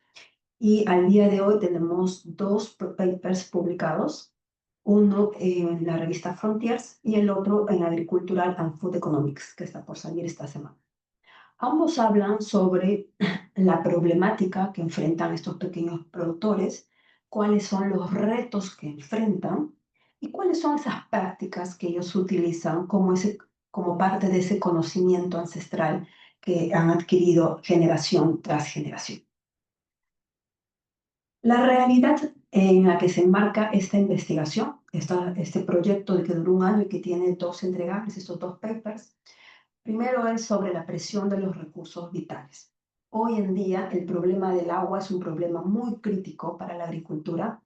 y al día de hoy tenemos 2 papers publicados, uno en la revista Frontiers y el otro en Agricultural and Food Economics, que está por salir esta semana. Ambos hablan sobre la problemática que enfrentan estos pequeños productores, cuáles son los retos que enfrentan y cuáles son esas prácticas que ellos utilizan como parte de ese conocimiento ancestral que han adquirido generación tras generación. La realidad en la que se enmarca esta investigación, este proyecto que duró un año y que tiene 2 entregables, estos 2 papers, primero es sobre la presión de los recursos vitales. Hoy en día el problema del agua es un problema muy crítico para la agricultura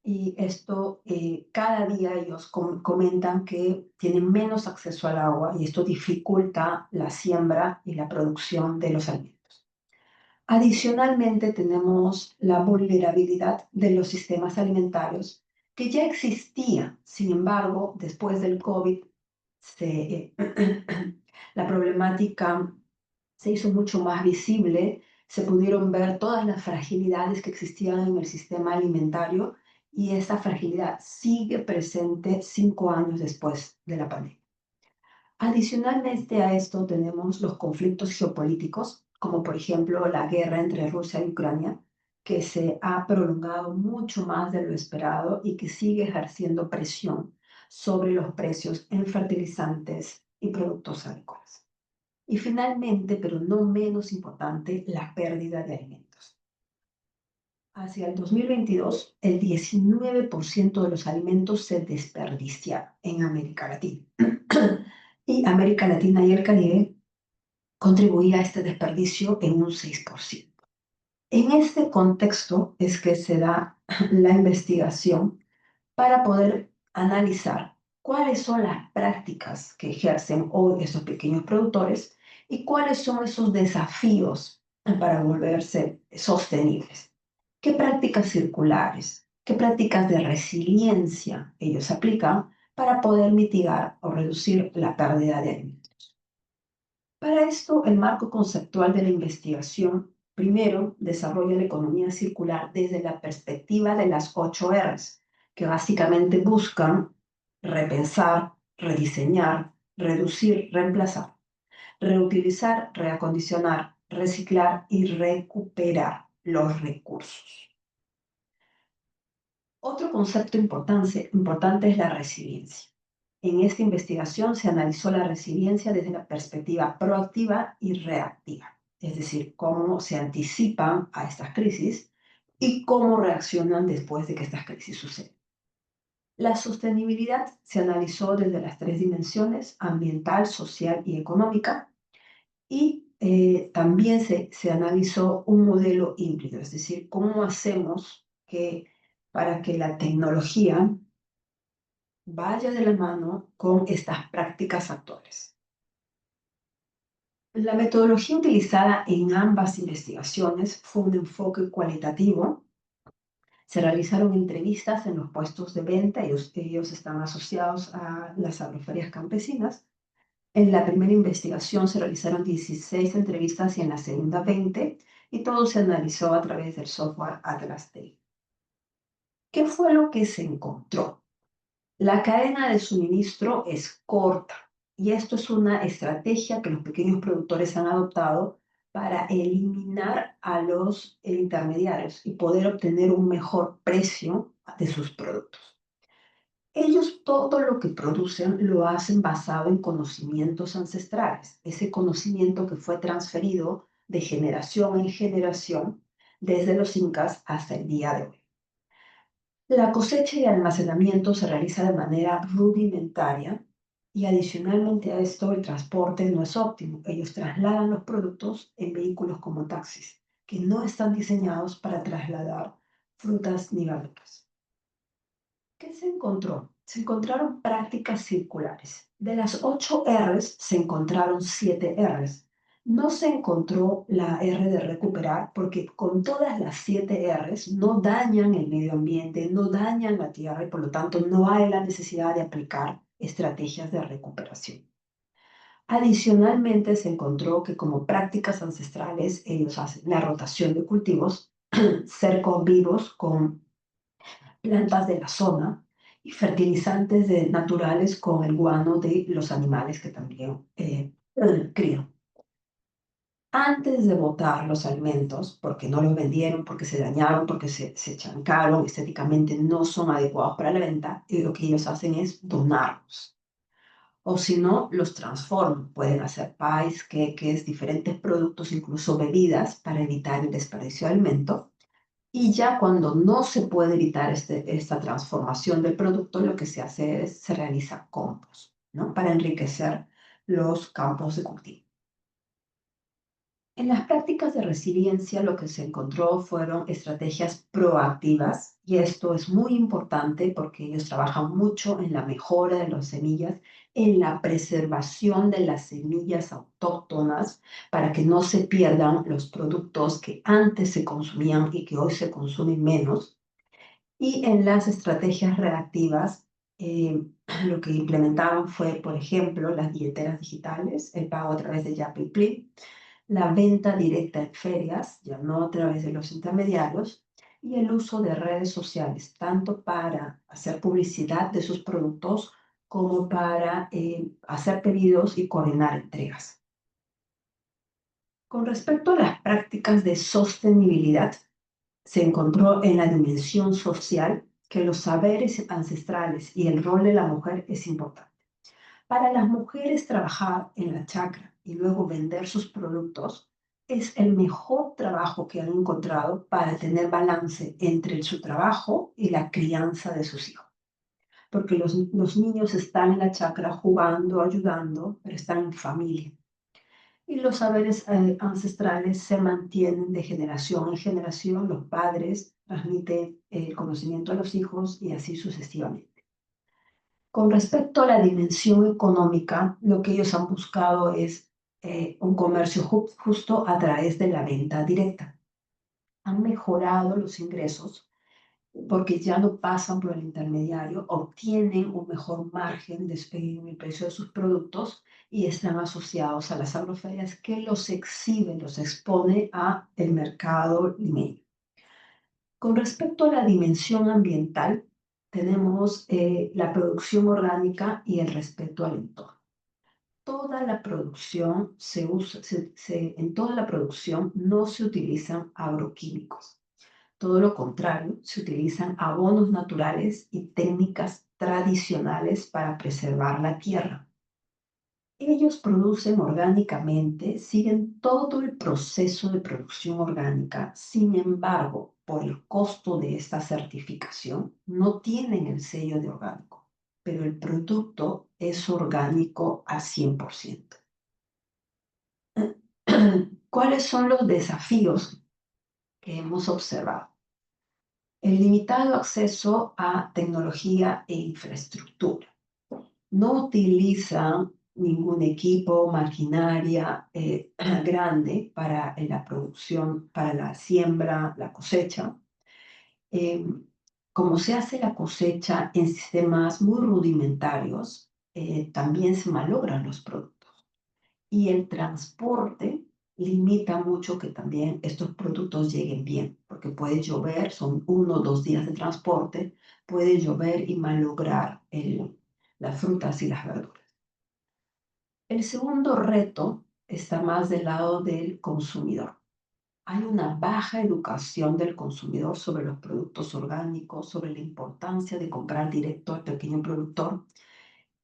y esto cada día ellos comentan que tienen menos acceso al agua y esto dificulta la siembra y la producción de los alimentos. Adicionalmente, tenemos la vulnerabilidad de los sistemas alimentarios, que ya existía. Sin embargo, después del COVID, la problemática se hizo mucho más visible Se pudieron ver todas las fragilidades que existían en el sistema alimentario y esa fragilidad sigue presente 5 años después de la pandemia. Adicionalmente a esto tenemos los conflictos geopolíticos, como por ejemplo la guerra entre Rusia y Ucrania, que se ha prolongado mucho más de lo esperado y que sigue ejerciendo presión sobre los precios en fertilizantes y productos agrícolas. Y finalmente, pero no menos importante, la pérdida de alimentos. Hacia el 2022, el 19% de los alimentos se desperdiciaron en América Latina. Y América Latina y el Caribe contribuía a este desperdicio en un 6%. En este contexto es que se da la investigación para poder analizar cuáles son las prácticas que ejercen hoy esos pequeños productores y cuáles son esos desafíos para volverse sostenibles. ¿Qué prácticas circulares, qué prácticas de resiliencia ellos aplican para poder mitigar o reducir la pérdida de alimentos? Para esto, el marco conceptual de la investigación primero desarrolla la economía circular desde la perspectiva de las 8 Rs, que básicamente buscan repensar, rediseñar, reducir, reemplazar, reutilizar, reacondicionar, reciclar y recuperar los recursos. Otro concepto importante es la resiliencia. En esta investigación se analizó la resiliencia desde la perspectiva proactiva y reactiva, es decir, cómo se anticipan a estas crisis y cómo reaccionan después de que estas crisis suceden. La sostenibilidad se analizó desde las 3 dimensiones, ambiental, social y económica, y también se analizó un modelo híbrido, es decir, cómo hacemos para que la tecnología vaya de la mano con estas prácticas actuales. La metodología utilizada en ambas investigaciones fue un enfoque cualitativo. Se realizaron entrevistas en los puestos de venta, ellos están asociados a las agroferias campesinas. En la primera investigación se realizaron 16 entrevistas y en la segunda 20, y todo se analizó a través del software Atlas Data. ¿Qué fue lo que se encontró? La cadena de suministro es corta y esto es una estrategia que los pequeños productores han adoptado para eliminar a los intermediarios y poder obtener un mejor precio de sus productos. Ellos todo lo que producen lo hacen basado en conocimientos ancestrales, ese conocimiento que fue transferido de generación en generación desde los incas hasta el día de hoy. La cosecha y almacenamiento se realiza de manera rudimentaria y adicionalmente a esto el transporte no es óptimo. Ellos trasladan los productos en vehículos como taxis, que no están diseñados para trasladar frutas ni verduras. ¿Qué se encontró? Se encontraron prácticas circulares. De las 8 Rs se encontraron 7 Rs. No se encontró la R de recuperar porque con todas las 7 Rs no dañan el medio ambiente, no dañan la tierra y por lo tanto no hay la necesidad de aplicar estrategias de recuperación. Adicionalmente se encontró que como prácticas ancestrales ellos hacen la rotación de cultivos, cercos vivos con plantas de la zona y fertilizantes naturales con el guano de los animales que también crían. Antes de botar los alimentos, porque no los vendieron, porque se dañaron, porque se chancaron, estéticamente no son adecuados para la venta, y lo que ellos hacen es donarlos. O si no, los transforman. Pueden hacer pies, queques, diferentes productos, incluso bebidas, para evitar el desperdicio de alimento. Y ya cuando no se puede evitar esta transformación del producto, lo que se hace es, se realiza compost, ¿no? Para enriquecer los campos de cultivo. En las prácticas de resiliencia lo que se encontró fueron estrategias proactivas y esto es muy importante porque ellos trabajan mucho en la mejora de las semillas, en la preservación de las semillas autóctonas para que no se pierdan los productos que antes se consumían y que hoy se consumen menos. Y en las estrategias reactivas, lo que implementaron fue, por ejemplo, las billeteras digitales, el pago a través de Yapı Kredi, la venta directa en ferias, ya no a través de los intermediarios, y el uso de redes sociales, tanto para hacer publicidad de sus productos como para hacer pedidos y coordinar entregas. Con respecto a las prácticas de sostenibilidad, se encontró en la dimensión social que los saberes ancestrales y el rol de la mujer es importante. Para las mujeres, trabajar en la chacra y luego vender sus productos es el mejor trabajo que han encontrado para tener balance entre su trabajo y la crianza de sus hijos. Porque los niños están en la chacra jugando, ayudando, pero están en familia. Y los saberes ancestrales se mantienen de generación en generación. Los padres transmiten el conocimiento a los hijos y así sucesivamente. Con respecto a la dimensión económica, lo que ellos han buscado es un comercio justo a través de la venta directa. Han mejorado los ingresos porque ya no pasan por el intermediario, obtienen un mejor margen en el precio de sus productos y están asociados a las agroferias que los exhiben, los expone a el mercado limeño. Con respecto a la dimensión ambiental, tenemos la producción orgánica y el respeto al entorno. Toda la producción en toda la producción no se utilizan agroquímicos. Todo lo contrario, se utilizan abonos naturales y técnicas tradicionales para preservar la tierra. Ellos producen orgánicamente, siguen todo el proceso de producción orgánica. Sin embargo, por el costo de esta certificación, no tienen el sello de orgánico, pero el producto es orgánico al 100%. ¿Cuáles son los desafíos que hemos observado? El limitado acceso a tecnología e infraestructura. No utilizan ningún equipo, maquinaria grande para la producción, para la siembra, la cosecha. Como se hace la cosecha en sistemas muy rudimentarios, también se malogran los productos. Y el transporte limita mucho que también estos productos lleguen bien, porque puede llover, son 1 o 2 días de transporte, puede llover y malograr las frutas y las verduras. El segundo reto está más del lado del consumidor. Hay una baja educación del consumidor sobre los productos orgánicos, sobre la importancia de comprar directo al pequeño productor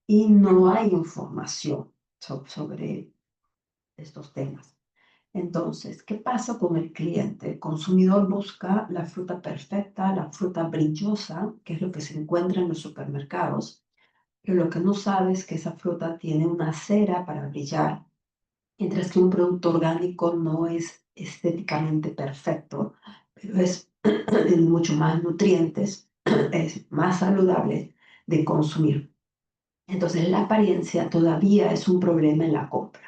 y no hay información sobre estos temas. Entonces, ¿qué pasa con el cliente? El consumidor busca la fruta perfecta, la fruta brillosa, que es lo que se encuentra en los supermercados, pero lo que no sabe es que esa fruta tiene una cera para brillar, mientras que un producto orgánico no es estéticamente perfecto, pero tiene mucho más nutrientes, es más saludable de consumir. Entonces, la apariencia todavía es un problema en la compra.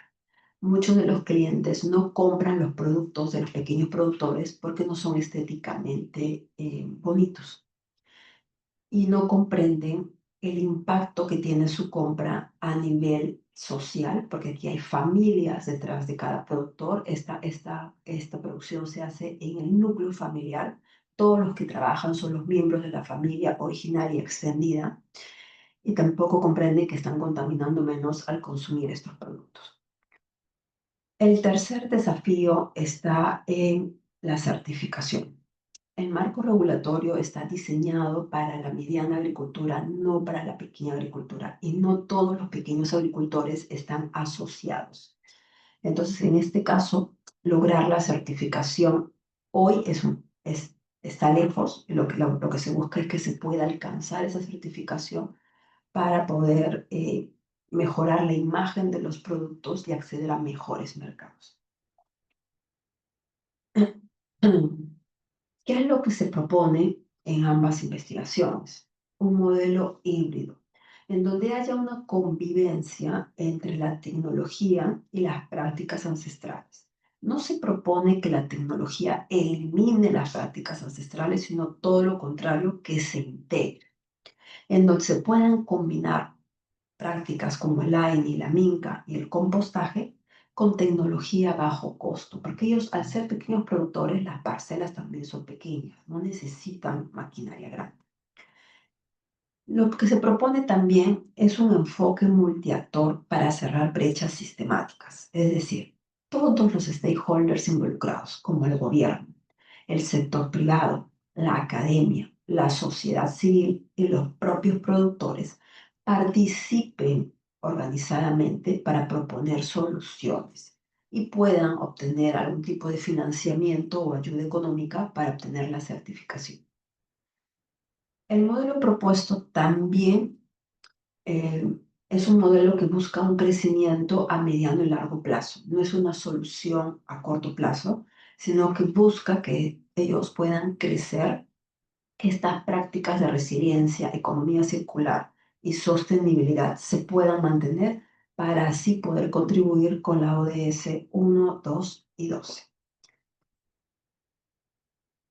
Muchos de los clientes no compran los productos de los pequeños productores porque no son estéticamente bonitos y no comprenden el impacto que tiene su compra a nivel social, porque aquí hay familias detrás de cada productor. Esta producción se hace en el núcleo familiar. Todos los que trabajan son los miembros de la familia originaria extendida y tampoco comprenden que están contaminando menos al consumir estos productos. El tercer desafío está en la certificación. El marco regulatorio está diseñado para la mediana agricultura, no para la pequeña agricultura, y no todos los pequeños agricultores están asociados. Entonces, en este caso, lograr la certificación hoy está lejos. Lo que se busca es que se pueda alcanzar esa certificación para poder mejorar la imagen de los productos y acceder a mejores mercados. ¿Qué es lo que se propone en ambas investigaciones? Un modelo híbrido, en donde haya una convivencia entre la tecnología y las prácticas ancestrales. No se propone que la tecnología elimine las prácticas ancestrales, sino todo lo contrario, que se integre, en donde se puedan combinar prácticas como el AINI, la minca y el compostaje con tecnología a bajo costo, porque ellos, al ser pequeños productores, las parcelas también son pequeñas, no necesitan maquinaria grande. Lo que se propone también es un enfoque multiactor para cerrar brechas sistemáticas, es decir, todos los stakeholders involucrados, como el gobierno, el sector privado, la academia, la sociedad civil y los propios productores, participen organizadamente para proponer soluciones y puedan obtener algún tipo de financiamiento o ayuda económica para obtener la certificación. El modelo propuesto también eh, es un modelo que busca un crecimiento a mediano y largo plazo. No es una solución a corto plazo, sino que busca que ellos puedan crecer, que estas prácticas de resiliencia, economía circular y sostenibilidad se puedan mantener para así poder contribuir con la ODS 1, 2 y 12.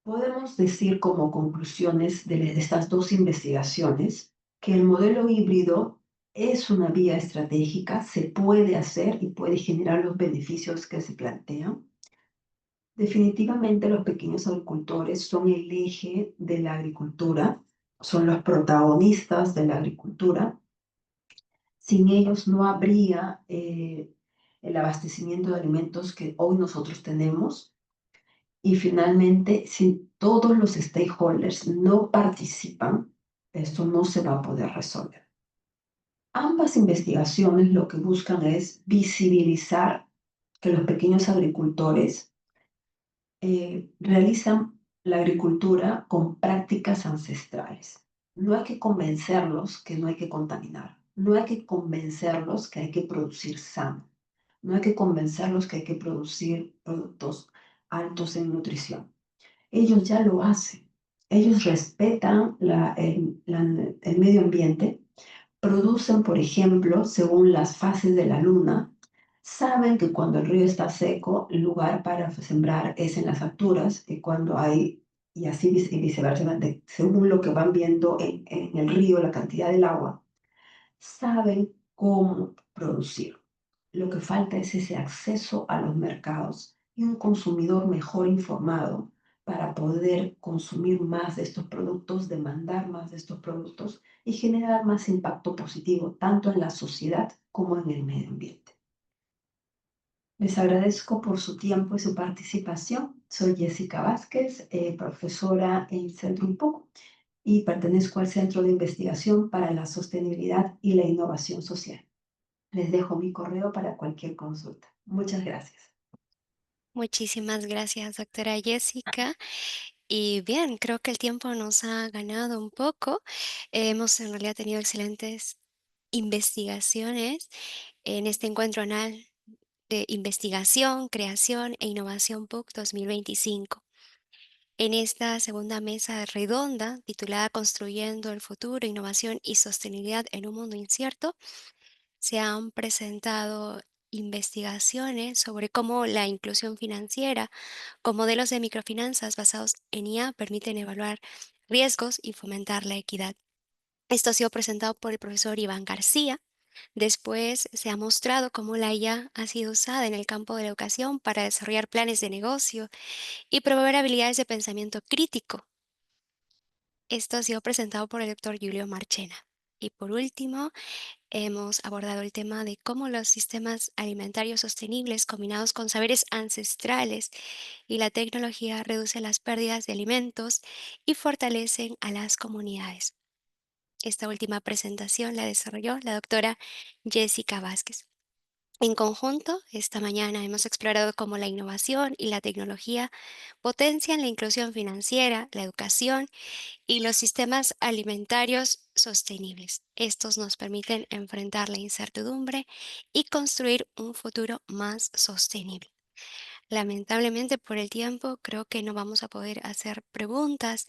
Podemos decir como conclusiones de estas dos investigaciones que el modelo híbrido es una vía estratégica, se puede hacer y puede generar los beneficios que se plantean. Definitivamente los pequeños agricultores son el eje de la agricultura, son los protagonistas de la agricultura. Sin ellos no habría el abastecimiento de alimentos que hoy nosotros tenemos. Y finalmente, si todos los stakeholders no participan, esto no se va a poder resolver. Ambas investigaciones lo que buscan es visibilizar que los pequeños agricultores realizan la agricultura con prácticas ancestrales. No hay que convencerlos que no hay que contaminar. No hay que convencerlos que hay que producir sano. No hay que convencerlos que hay que producir productos altos en nutrición. Ellos ya lo hacen. Ellos respetan el medio ambiente, producen, por ejemplo, según las fases de la luna, saben que cuando el río está seco, el lugar para sembrar es en las alturas, y cuando hay, y así y viceversa, según lo que van viendo en el río, la cantidad del agua, saben cómo producir. Lo que falta es ese acceso a los mercados y un consumidor mejor informado para poder consumir más de estos productos, demandar más de estos productos y generar más impacto positivo tanto en la sociedad como en el medio ambiente. Les agradezco por su tiempo y su participación. Soy Jessica Vázquez, profesora en Centro Un Poco y pertenezco al Centro de Investigación para la Sostenibilidad y la Innovación Social. Les dejo mi correo para cualquier consulta. Muchas gracias. Muchísimas gracias, doctora Jessica. Y bien, creo que el tiempo nos ha ganado un poco. Hemos en realidad tenido excelentes investigaciones en este encuentro anual de investigación, creación e innovación PUC 2025. En esta segunda mesa redonda, titulada Construyendo el futuro, innovación y sostenibilidad en un mundo incierto, se han presentado investigaciones sobre cómo la inclusión financiera con modelos de microfinanzas basados en IA permiten evaluar riesgos y fomentar la equidad. Esto ha sido presentado por el profesor Iván García. Después se ha mostrado cómo la IA ha sido usada en el campo de la educación para desarrollar planes de negocio y promover habilidades de pensamiento crítico. Esto ha sido presentado por el doctor Julio Marchena. Y por último, hemos abordado el tema de cómo los sistemas alimentarios sostenibles combinados con saberes ancestrales y la tecnología reducen las pérdidas de alimentos y fortalecen a las comunidades. Esta última presentación la desarrolló la doctora Jessica Vázquez. En conjunto, esta mañana hemos explorado cómo la innovación y la tecnología potencian la inclusión financiera, la educación y los sistemas alimentarios sostenibles. Estos nos permiten enfrentar la incertidumbre y construir un futuro más sostenible. Lamentablemente por el tiempo creo que no vamos a poder hacer preguntas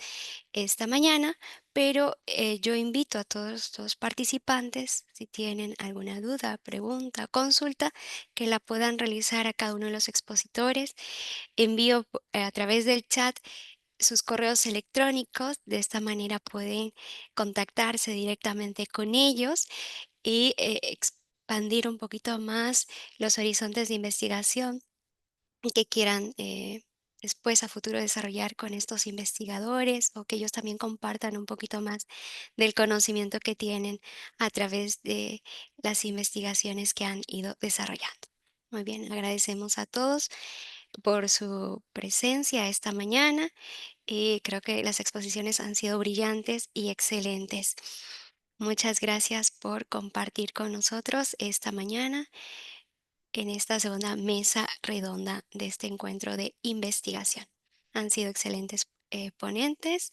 esta mañana, pero yo invito a todos los participantes, si tienen alguna duda, pregunta, consulta, que la puedan realizar a cada uno de los expositores. Envío a través del chat sus correos electrónicos, de esta manera pueden contactarse directamente con ellos y expandir un poquito más los horizontes de investigación que quieran después a futuro desarrollar con estos investigadores o que ellos también compartan un poquito más del conocimiento que tienen a través de las investigaciones que han ido desarrollando. Muy bien, agradecemos a todos por su presencia esta mañana y creo que las exposiciones han sido brillantes y excelentes. Muchas gracias por compartir con nosotros esta mañana en esta segunda mesa redonda de este encuentro de investigación. Han sido excelentes ponentes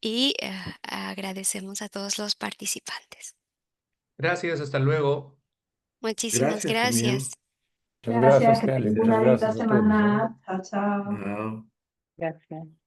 y agradecemos a todos los participantes. Gracias, hasta luego. Muchísimas Gracias gracias. también. Muchas Gracias, gracias, que Kelly. tengan Muchas una linda gracias a todos. semana. Chao, chao. Chao. Gracias.